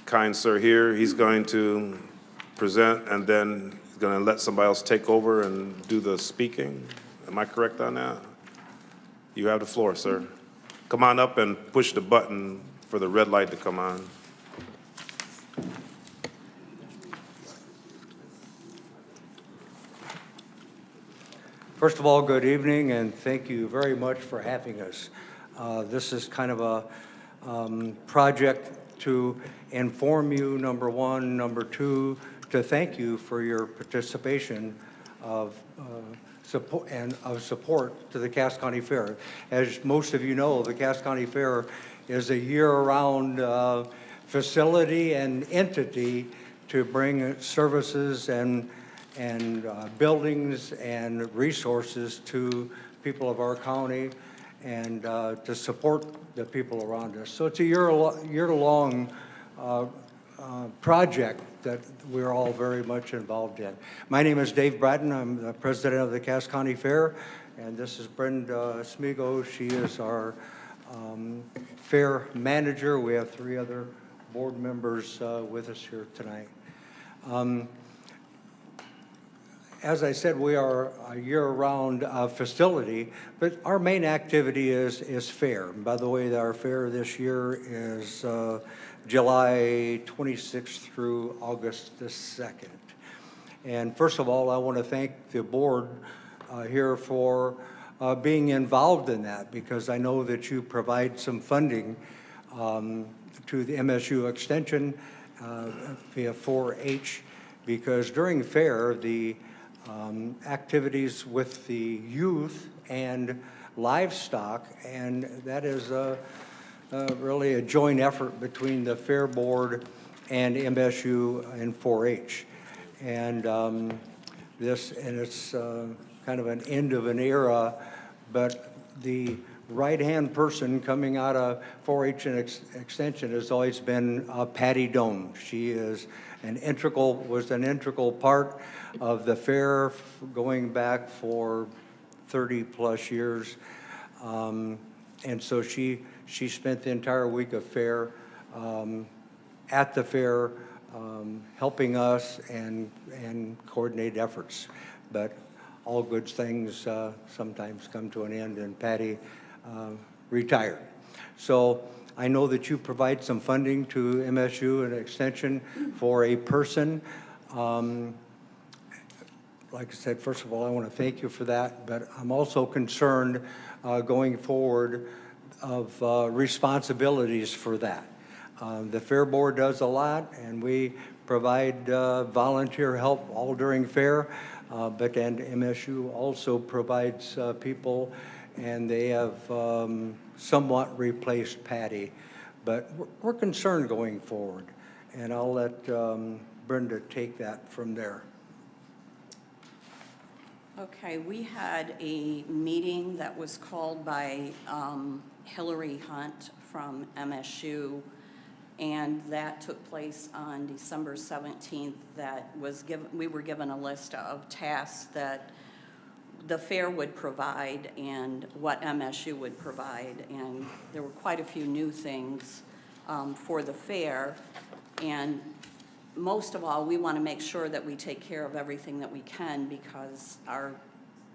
kind sir here. He's going to present, and then he's gonna let somebody else take over and do the speaking. Am I correct on that? You have the floor, sir. Come on up and push the button for the red light to come on. First of all, good evening, and thank you very much for having us. This is kind of a project to inform you, number one. Number two, to thank you for your participation of support to the Cass County Fair. As most of you know, the Cass County Fair is a year-round facility and entity to bring services and buildings and resources to people of our county and to support the people around us. So it's a year-long project that we're all very much involved in. My name is Dave Bratton. I'm the president of the Cass County Fair, and this is Brenda Smigo. She is our fair manager. We have 3 other board members with us here tonight. As I said, we are a year-round facility, but our main activity is fair. And by the way, our fair this year is July 26th through August the 2nd. And first of all, I want to thank the board here for being involved in that, because I know that you provide some funding to the MSU Extension via 4-H, because during fair, the activities with the youth and livestock, and that is really a joint effort between the Fair Board and MSU and 4-H. And it's kind of an end of an era, but the right-hand person coming out of 4-H and Extension has always been Patty Doan. She is was an integral part of the fair going back for 30-plus years. And so she spent the entire week of fair at the fair helping us and coordinate efforts. But all good things sometimes come to an end, and Patty retired. So I know that you provide some funding to MSU and Extension for a person. Like I said, first of all, I want to thank you for that, but I'm also concerned going forward of responsibilities for that. The Fair Board does a lot, and we provide volunteer help all during fair, but then MSU also provides people, and they have somewhat replaced Patty. But we're concerned going forward, and I'll let Brenda take that from there. Okay, we had a meeting that was called by Hillary Hunt from MSU And that took place on December 17th. That was we were given a list of tasks that the fair would provide and what MSU would provide. And there were quite a few new things for the fair. And most of all, we want to make sure that we take care of everything that we can, because our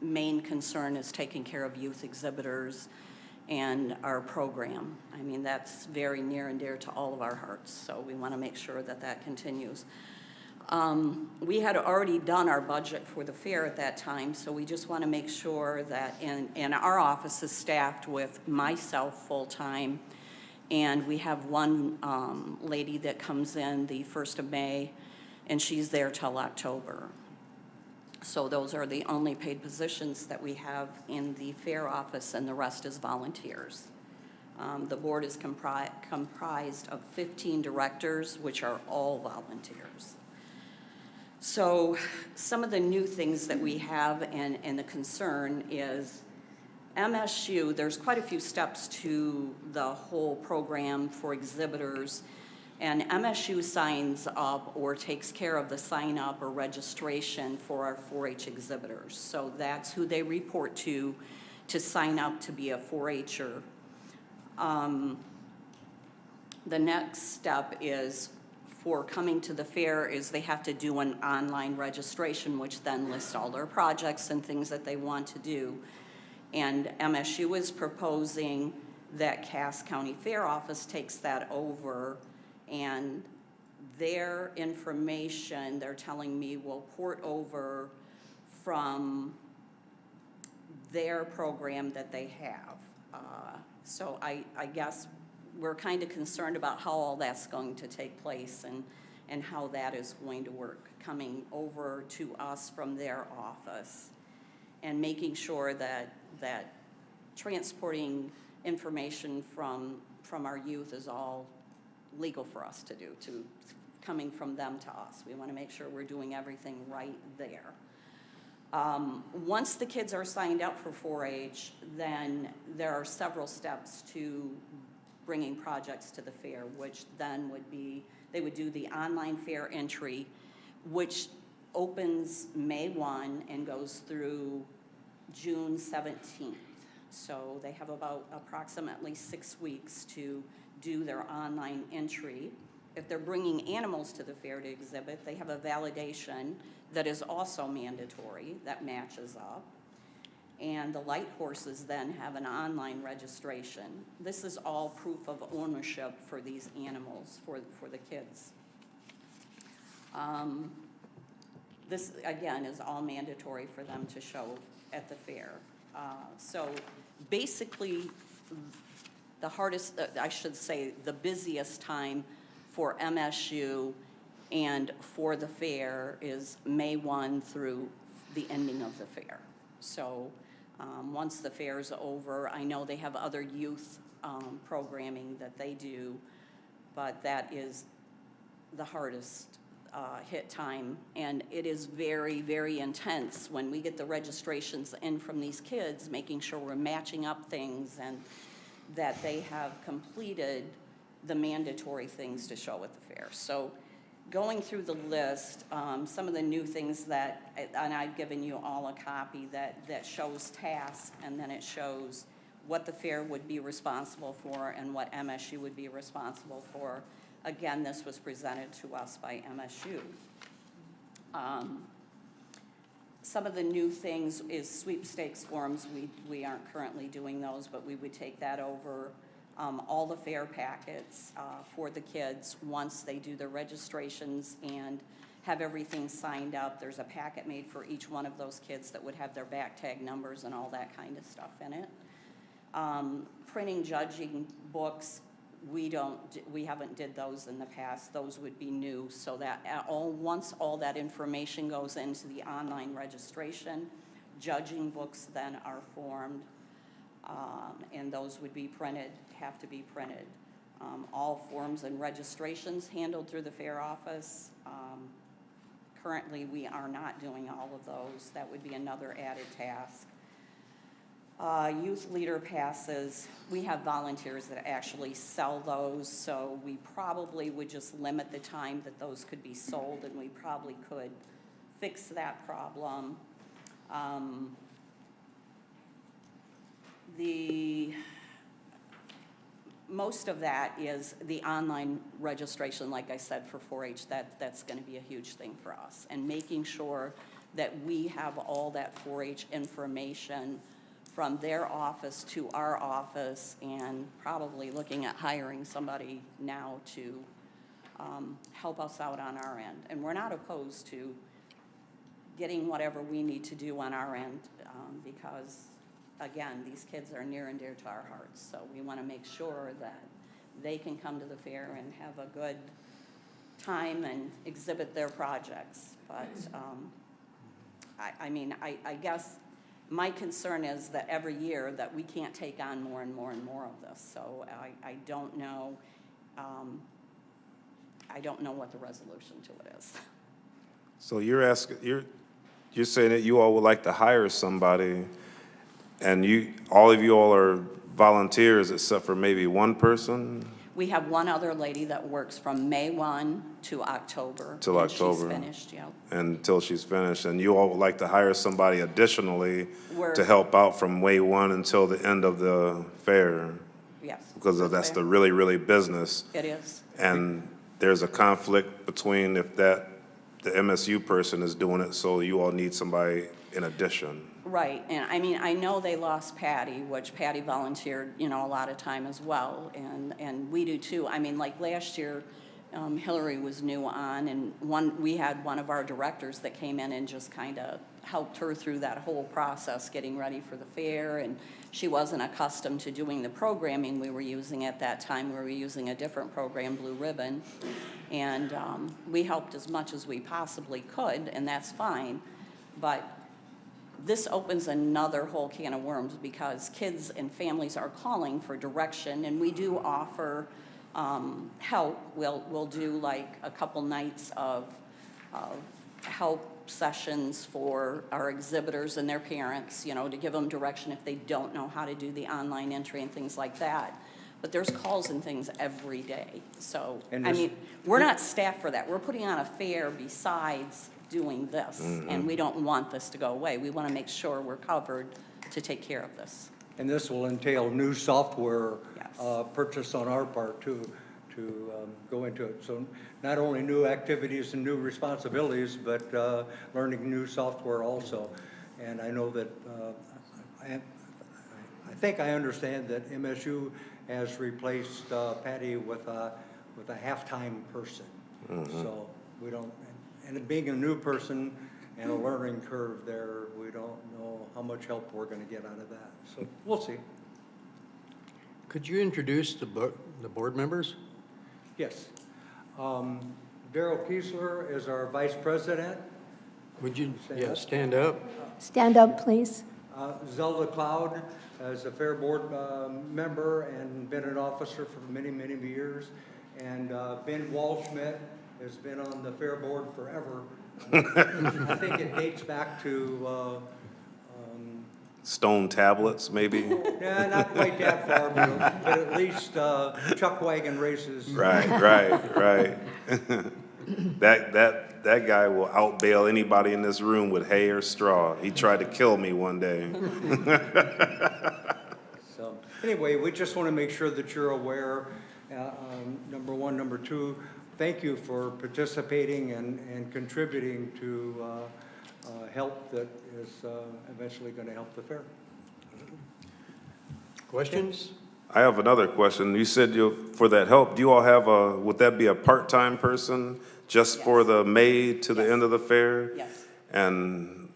main concern is taking care of youth exhibitors and our program. I mean, that's very near and dear to all of our hearts, so we want to make sure that that continues. We had already done our budget for the fair at that time, so we just want to make sure that, and our office is staffed with myself full-time, and we have one lady that comes in the 1st of May, and she's there till October. So those are the only paid positions that we have in the fair office, and the rest is volunteers. The board is comprised of 15 directors, which are all volunteers. So some of the new things that we have, and the concern is MSU, there's quite a few steps to the whole program for exhibitors, and MSU signs up or takes care of the sign up or registration for our 4-H exhibitors. So that's who they report to sign up to be a 4-H'er. The next step is for coming to the fair is they have to do an online registration, which then lists all their projects and things that they want to do. And MSU is proposing that Cass County Fair Office takes that over, and their information, they're telling me, will port over from their program that they have. So I guess we're kind of concerned about how all that's going to take place and how that is going to work, coming over to us from their office, and making sure that transporting information from our youth is all legal for us to do, coming from them to us. We want to make sure we're doing everything right there. Once the kids are signed up for 4-H, then there are several steps to bringing projects to the fair, which then would be, they would do the online fair entry, which opens May 1 and goes through June 17th. So they have about approximately 6 weeks to do their online entry. If they're bringing animals to the fair to exhibit, they have a validation that is also mandatory that matches up. And the light horses then have an online registration. This is all proof of ownership for these animals, for the kids. This, again, is all mandatory for them to show at the fair. So basically, the hardest, I should say, the busiest time for MSU and for the fair is May 1 through the ending of the fair. So once the fair's over, I know they have other youth programming that they do, but that is the hardest hit time. And it is very, very intense when we get the registrations in from these kids, making sure we're matching up things and that they have completed the mandatory things to show at the fair. So going through the list, some of the new things that, and I've given you all a copy that shows tasks, and then it shows what the fair would be responsible for and what MSU would be responsible for. Again, this was presented to us by MSU. Some of the new things is sweepstakes forms. We aren't currently doing those, but we would take that over. All the fair packets for the kids once they do their registrations and have everything signed up. There's a packet made for each one of those kids that would have their back tag numbers and all that kind of stuff in it. Printing judging books, we haven't did those in the past. Those would be new, so that once all that information goes into the online registration, judging books then are formed, and those would be printed, have to be printed. All forms and registrations handled through the fair office. Currently, we are not doing all of those. That would be another added task. Youth leader passes, we have volunteers that actually sell those, so we probably would just limit the time that those could be sold, and we probably could fix that problem. Most of that is the online registration, like I said, for 4-H. That's going to be a huge thing for us. And making sure that we have all that 4-H information from their office to our office, and probably looking at hiring somebody now to help us out on our end. And we're not opposed to getting whatever we need to do on our end, because again, these kids are near and dear to our hearts, so we want to make sure that they can come to the fair and have a good time and exhibit their projects. But I guess my concern is that every year that we can't take on more and more and more of this. So I don't know. I don't know what the resolution to it is. So you're saying that you all would like to hire somebody, and all of you all are volunteers except for maybe one person? We have one other lady that works from May 1 to October. Till and October. She's finished, yeah. Until she's finished. And you all would like to hire somebody additionally We're- to help out from May 1 until the end of the fair? Yes. Because that's the really, really business. It is. And there's a conflict between the MSU person is doing it, so you all need somebody in addition. Right, and I know they lost Patty, which Patty volunteered, a lot of time as well, and we do too. Like last year, Hillary was new on, and we had one of our directors that came in and just kind of helped her through that whole process, getting ready for the fair, and she wasn't accustomed to doing the programming we were using at that time. We were using a different program, Blue Ribbon, and we helped as much as we possibly could, and that's fine, but this opens another whole can of worms, because kids and families are calling for direction, and we do offer help. We'll do like a couple nights of help sessions for our exhibitors and their parents, to give them direction if they don't know how to do the online entry and things like that. But there's calls and things every day. So, we're not staffed for that. We're putting on a fair besides doing this, and we don't want this to go away. We want to make sure we're covered to take care of this. And this will entail new software purchase on our part to go into it. So not only new activities and new responsibilities, but learning new software also. And I know that I think I understand that MSU has replaced Patty with a half-time person. So we don't. And being a new person and a learning curve there, we don't know how much help we're going to get out of that. So we'll see. Could you introduce the board members? Yes. Daryl Kiesler is our vice president. Would you stand up? Stand up, please. Zelda Cloud is a fair board member and been an officer for many, many years. And Ben Walschmidt has been on the fair board forever. I think it dates back to Stone tablets, maybe? Yeah, not quite that far, but at least chuck wagon races. Right. That guy will outbail anybody in this room with hay or straw. He tried to kill me one day. So anyway, we just want to make sure that you're aware, number one. Number two, thank you for participating and contributing to help that is eventually going to help the fair. Questions? I have another question. You said for that help, do you all have would that be a part-time person just for the May to the end of the fair? Yes. And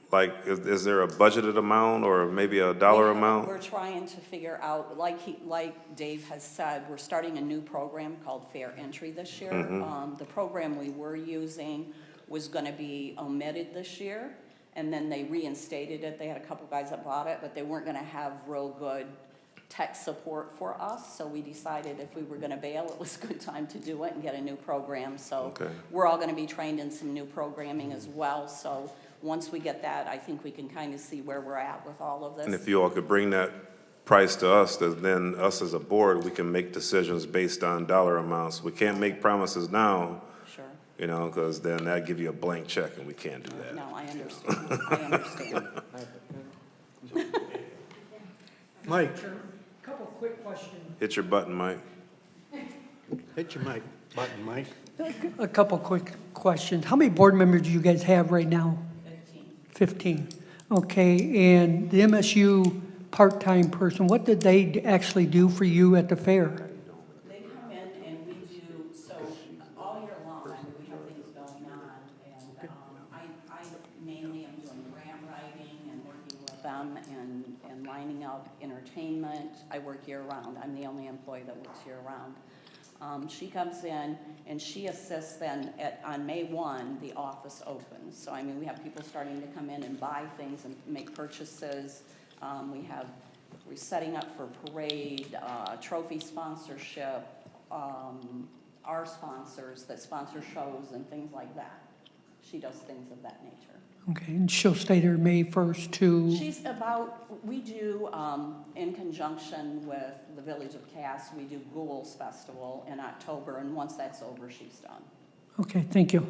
is there a budgeted amount or maybe a dollar amount? We're trying to figure out, like Dave has said, we're starting a new program called Fair Entry this year. The program we were using was going to be omitted this year, and then they reinstated it. They had a couple guys that bought it, but they weren't going to have real good tech support for us, so we decided if we were going to bail, it was a good time to do it and get a new program. So we're all going to be trained in some new programming as well. So once we get that, I think we can kind of see where we're at with all of And this. if you all could bring that price to us, then us as a board, we can make decisions based on dollar amounts. We can't make promises now, Sure. you know, because then that give you a blank check, and we can't do that. No, I understand. I understand. Mike, Couple quick questions. Hit your button, Mike. hit your mic button, Mike. A couple quick questions. How many board members do you guys have right now? 15. Okay, and the MSU part-time person, what did they actually do for you at the fair? They come in and we do, so all year long, I mean, we have things going on. And I mainly am doing grant writing and working with them and lining up entertainment. I work year-round. I'm the only employee that works year-round. She comes in and she assists then on May 1, the office opens. So, I mean, we have people starting to come in and buy things and make purchases. We're setting up for parade, trophy sponsorship, our sponsors that sponsor shows and things like that. She does things of that nature. Okay, and she'll stay there May 1st to, We do, in conjunction with the Village of Cass, we do Ghouls Festival in October, and once that's over, she's done. okay, thank you.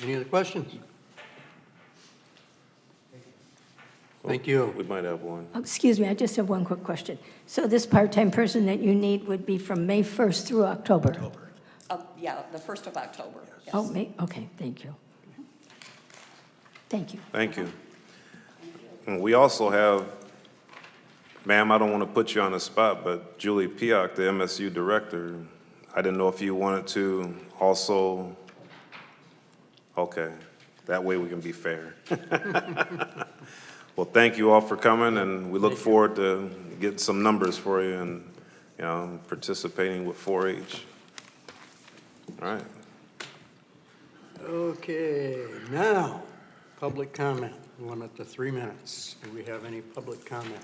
Any other questions? Thank you. We might have one. Excuse me, I just have one quick question. So this part-time person that you need would be from May 1st through October? Yeah, the 1st of October, yes. Oh, May, okay, thank you. Thank you. Thank you. And we also have, ma'am, I don't want to put you on the spot, but Julie Piak, the MSU director, I didn't know if you wanted to also, okay, that way we can be fair. Well, thank you all for coming, and we look forward to getting some numbers for you and, you know, participating with 4-H. All right. Okay, now, public comment, limit to 3 minutes. Do we have any public comment?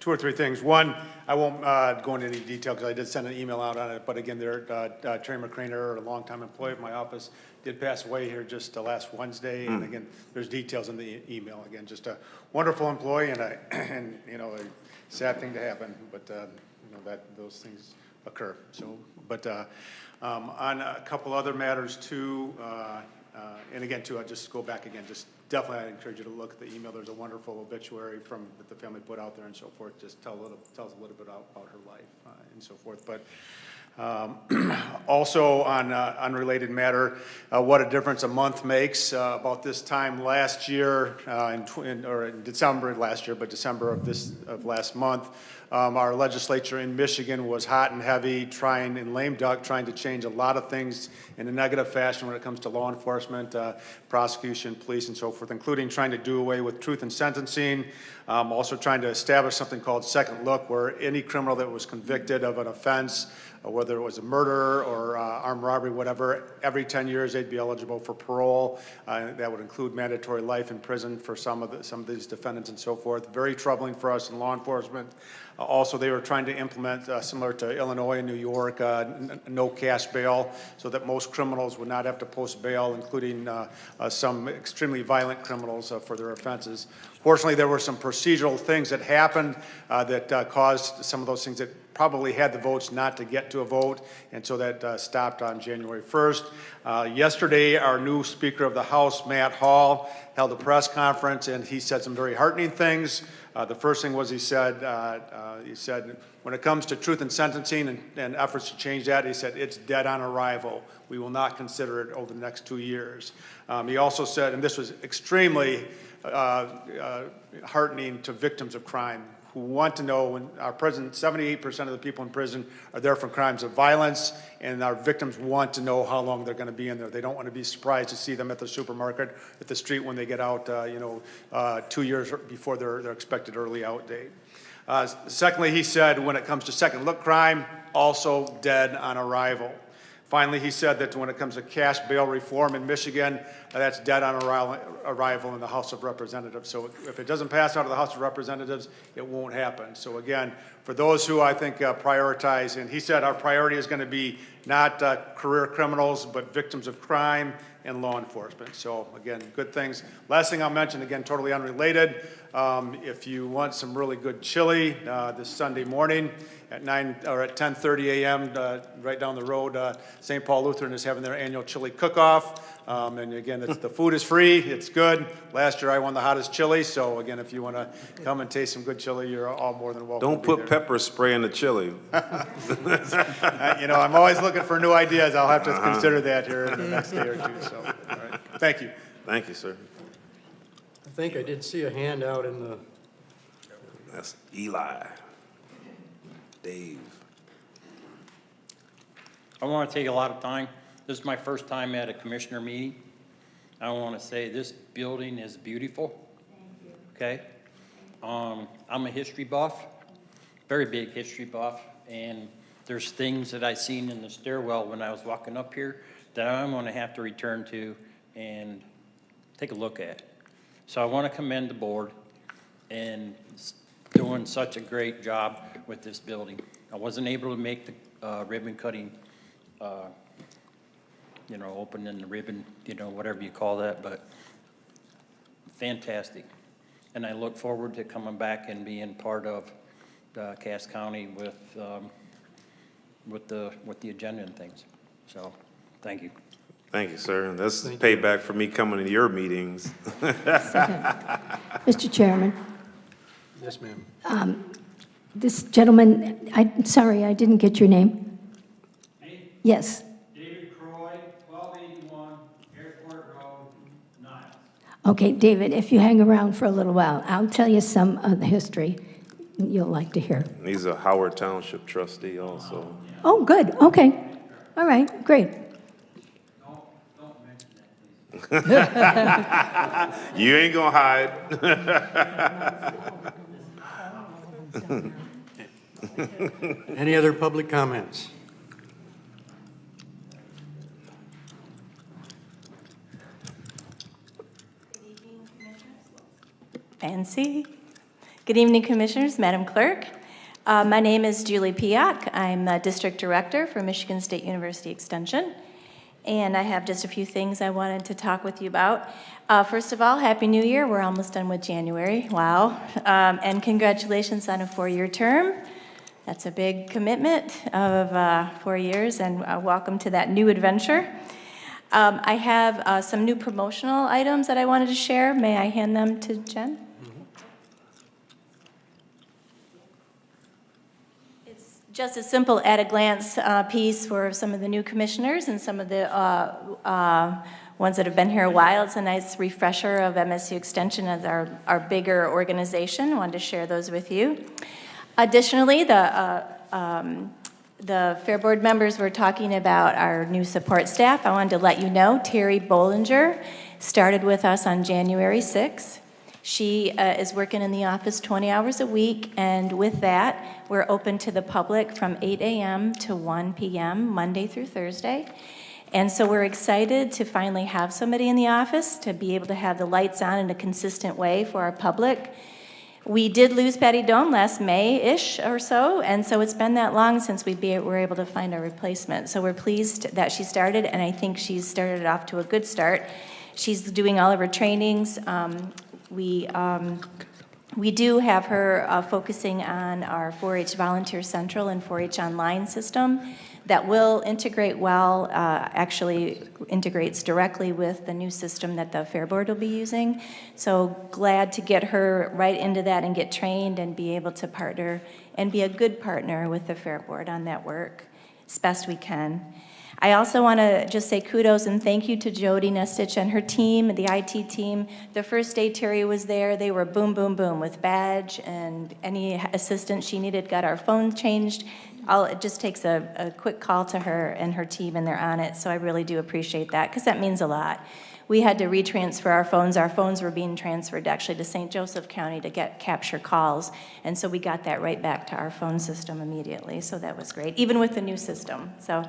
Two or three things. One, I won't go into any detail because I did send an email out on it, but again, Terry McCraner, a longtime employee of my office, did pass away here just last Wednesday. And again, there's details in the email. Again, just a wonderful employee and you know, a sad thing to happen, but you know, that those things occur. So, but on a couple other matters too, and again too, I'll just go back again, just definitely I'd encourage you to look at the email. There's a wonderful obituary that the family put out there and so forth. Just tells a little bit about her life and so forth. But also on unrelated matter, what a difference a month makes. About this time last year, in December last year, but December of last month, our legislature in Michigan was hot and heavy, in lame duck, trying to change a lot of things in a negative fashion when it comes to law enforcement, prosecution, police, and so forth, including trying to do away with truth in sentencing, also trying to establish something called second look, where any criminal that was convicted of an offense, whether it was a murder or armed robbery, whatever, every 10 years they'd be eligible for parole. That would include mandatory life in prison for some of these defendants and so forth. Very troubling for us in law enforcement. Also, they were trying to implement, similar to Illinois and New York, no cash bail, so that most criminals would not have to post bail, including some extremely violent criminals for their offenses. Fortunately, there were some procedural things that happened that caused some of those things that probably had the votes not to get to a vote, and so that stopped on January 1st. Yesterday, our new Speaker of the House, Matt Hall, held a press conference, and he said some very heartening things. The first thing was he said, when it comes to truth in sentencing and efforts to change that, he said, it's dead on arrival. We will not consider it over the next 2 years. He also said, and this was extremely heartening to victims of crime who want to know, when our prison, 78% of the people in prison are there for crimes of violence, and our victims want to know how long they're going to be in there. They don't want to be surprised to see them at the supermarket, at the street when they get out, 2 years before their expected early out date. Secondly, he said, when it comes to second look crime, also dead on arrival. Finally, he said that when it comes to cash bail reform in Michigan, that's dead on arrival in the House of Representatives. So if it doesn't pass out of the House of Representatives, it won't happen. So again, for those who I think prioritize, and he said our priority is going to be not career criminals, but victims of crime and law enforcement. So again, good things. Last thing I'll mention, again, totally unrelated. If you want some really good chili this Sunday morning at 10:30 a.m. Right down the road, St. Paul Lutheran is having their annual chili cook-off. And again, the food is free. It's good. Last year I won the hottest chili. So again, if you want to come and taste some good chili, you're all more than welcome. Don't put pepper spray in the chili. You know, I'm always looking for new ideas. I'll have to consider that here in the next day or two. So, all right. Thank you. Thank you, sir. I think I did see a hand out in the, That's Eli. Dave. I want to take a lot of time. This is my first time at a commissioner meeting. I want to say this building is beautiful. Okay? I'm a history buff, very big history buff, and there's things that I seen in the stairwell when I was walking up here that I'm going to have to return to and take a look at. So I want to commend the board and doing such a great job with this building. I wasn't able to make the ribbon cutting, you know, opening the ribbon, you know, whatever you call that, but fantastic. And I look forward to coming back and being part of Cass County with the agenda and things. So, thank you. Thank you, sir. That's payback for me coming to your meetings. Mr. Chairman, yes, ma'am. this gentleman, I'm sorry, I didn't get your name. Me? Yes. David Croy, 1281 Airport Road, Niles. Okay, David, if you hang around for a little while, I'll tell you some of the history you'll like to hear. He's a Howard Township trustee also. Oh, good, okay. All right, great. You ain't gonna hide. Any other public comments? Fancy. Good evening, Commissioners, Madam Clerk. My name is Julie Piak. I'm a District Director for Michigan State University Extension. And I have just a few things I wanted to talk with you about. First of all, Happy New Year. We're almost done with January. Wow. And congratulations on a 4-year term. That's a big commitment of 4 years, and welcome to that new adventure. I have some new promotional items that I wanted to share. May I hand them to Jen? Just a simple at-a-glance piece for some of the new commissioners and some of the ones that have been here a while. It's a nice refresher of MSU Extension as our bigger organization. I wanted to share those with you. Additionally, the Fair Board members were talking about our new support staff. I wanted to let you know Terry Bollinger started with us on January 6th. She is working in the office 20 hours a week, and with that, we're open to the public from 8 a.m. to 1 p.m., Monday through Thursday. And so we're excited to finally have somebody in the office to be able to have the lights on in a consistent way for our public. We did lose Patty Doan last May-ish or so, and so it's been that long since we were able to find a replacement. So we're pleased that she started, and I think she's started off to a good start. She's doing all of her trainings. We do have her focusing on our 4-H Volunteer Central and 4-H Online system that will integrate well, actually integrates directly with the new system that the Fair Board will be using. So glad to get her right into that and get trained and be able to partner and be a good partner with the Fair Board on that work as best we can. I also want to just say kudos and thank you to Jody Nestich and her team, the IT team. The first day Terry was there, they were boom, boom, boom with badge, and any assistance she needed got our phone changed. It just takes a quick call to her and her team, and they're on it, so I really do appreciate that, because that means a lot. We had to retransfer our phones. Our phones were being transferred actually to St. Joseph County to capture calls, and so we got that right back to our phone system immediately, so that was great, even with the new system. So.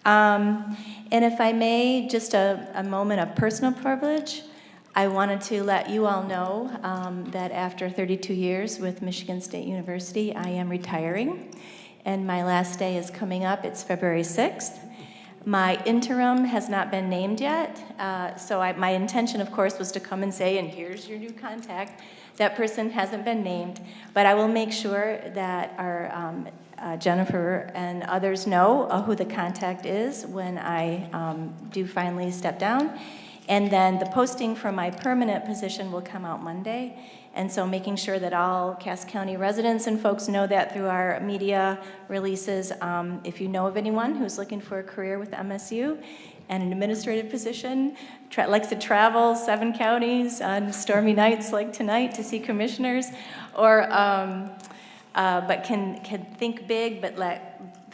And if I may, just a moment of personal privilege, I wanted to let you all know that after 32 years with Michigan State University, I am retiring, and my last day is coming up. It's February 6th. My interim has not been named yet, so my intention, of course, was to come and say, and here's your new contact. That person hasn't been named, but I will make sure that our Jennifer and others know who the contact is when I do finally step down. And then the posting for my permanent position will come out Monday. And so making sure that all Cass County residents and folks know that through our media releases. If you know of anyone who's looking for a career with MSU and an administrative position, likes to travel 7 counties on stormy nights like tonight to see commissioners, or but can think big but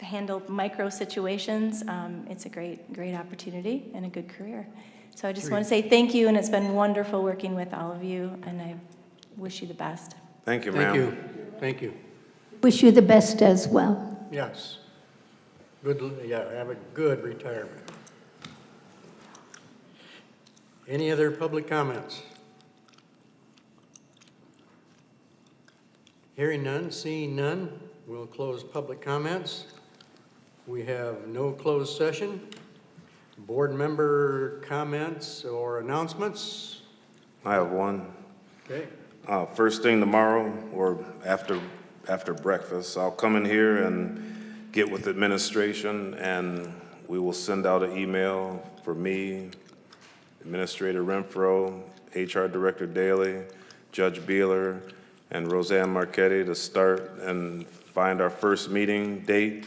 handle micro situations, it's a great opportunity and a good career. So I just want to say thank you, and it's been wonderful working with all of you, and I wish you the best. Thank you, ma'am. Thank you. Thank you. Wish you the best as well. Yes. Good, yeah, have a good retirement. Any other public comments? Hearing none, seeing none, we'll close public comments. We have no closed session. Board member comments or announcements? I have one. Okay. First thing tomorrow, or after breakfast, I'll come in here and get with administration, and we will send out an email for me, Administrator Renfro, HR Director Daly, Judge Beeler, and Roseanne Marchetti to start and find our first meeting date.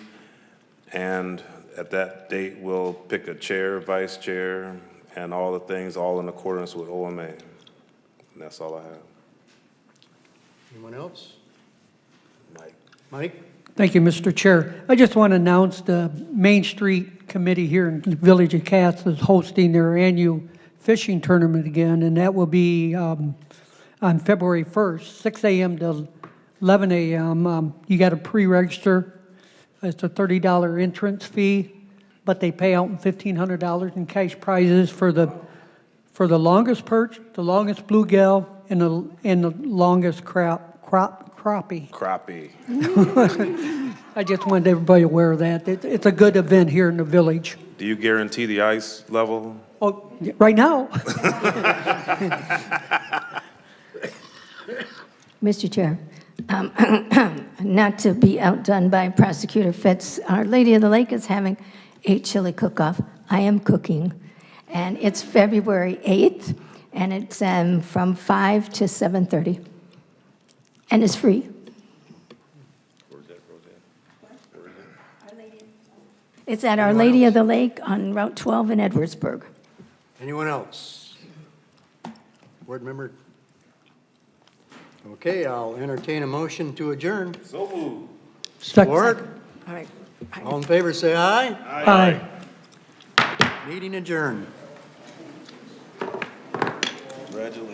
And at that date, we'll pick a chair, vice chair, and all the things, all in accordance with OMA. And that's all I have. Anyone else? Mike? Thank you, Mr. Chair. I just want to announce the Main Street Committee here in the Village of Cass is hosting their annual fishing tournament again, and that will be on February 1st, 6 a.m. to 11 a.m. You got to pre-register. It's a $30 entrance fee, but they pay out $1,500 in cash prizes for the longest perch, the longest bluegill, and the longest crappie. Crappie. I just wanted everybody aware of that. It's a good event here in the village. Do you guarantee the ice level? Oh, right now. Mr. Chair, not to be outdone by Prosecutor Fitz, Our Lady of the Lake is having a chili cook-off. I am cooking, and it's February 8th, and it's from 5 to 7:30, and it's free. Where's that, Roseanne? It's at Our Lady of the Lake on Route 12 in Edwardsburg. Anyone else? Board member? Okay, I'll entertain a motion to adjourn. So moved. Support? All right. All in favor, say aye. Aye. Meeting adjourned. Congratulations.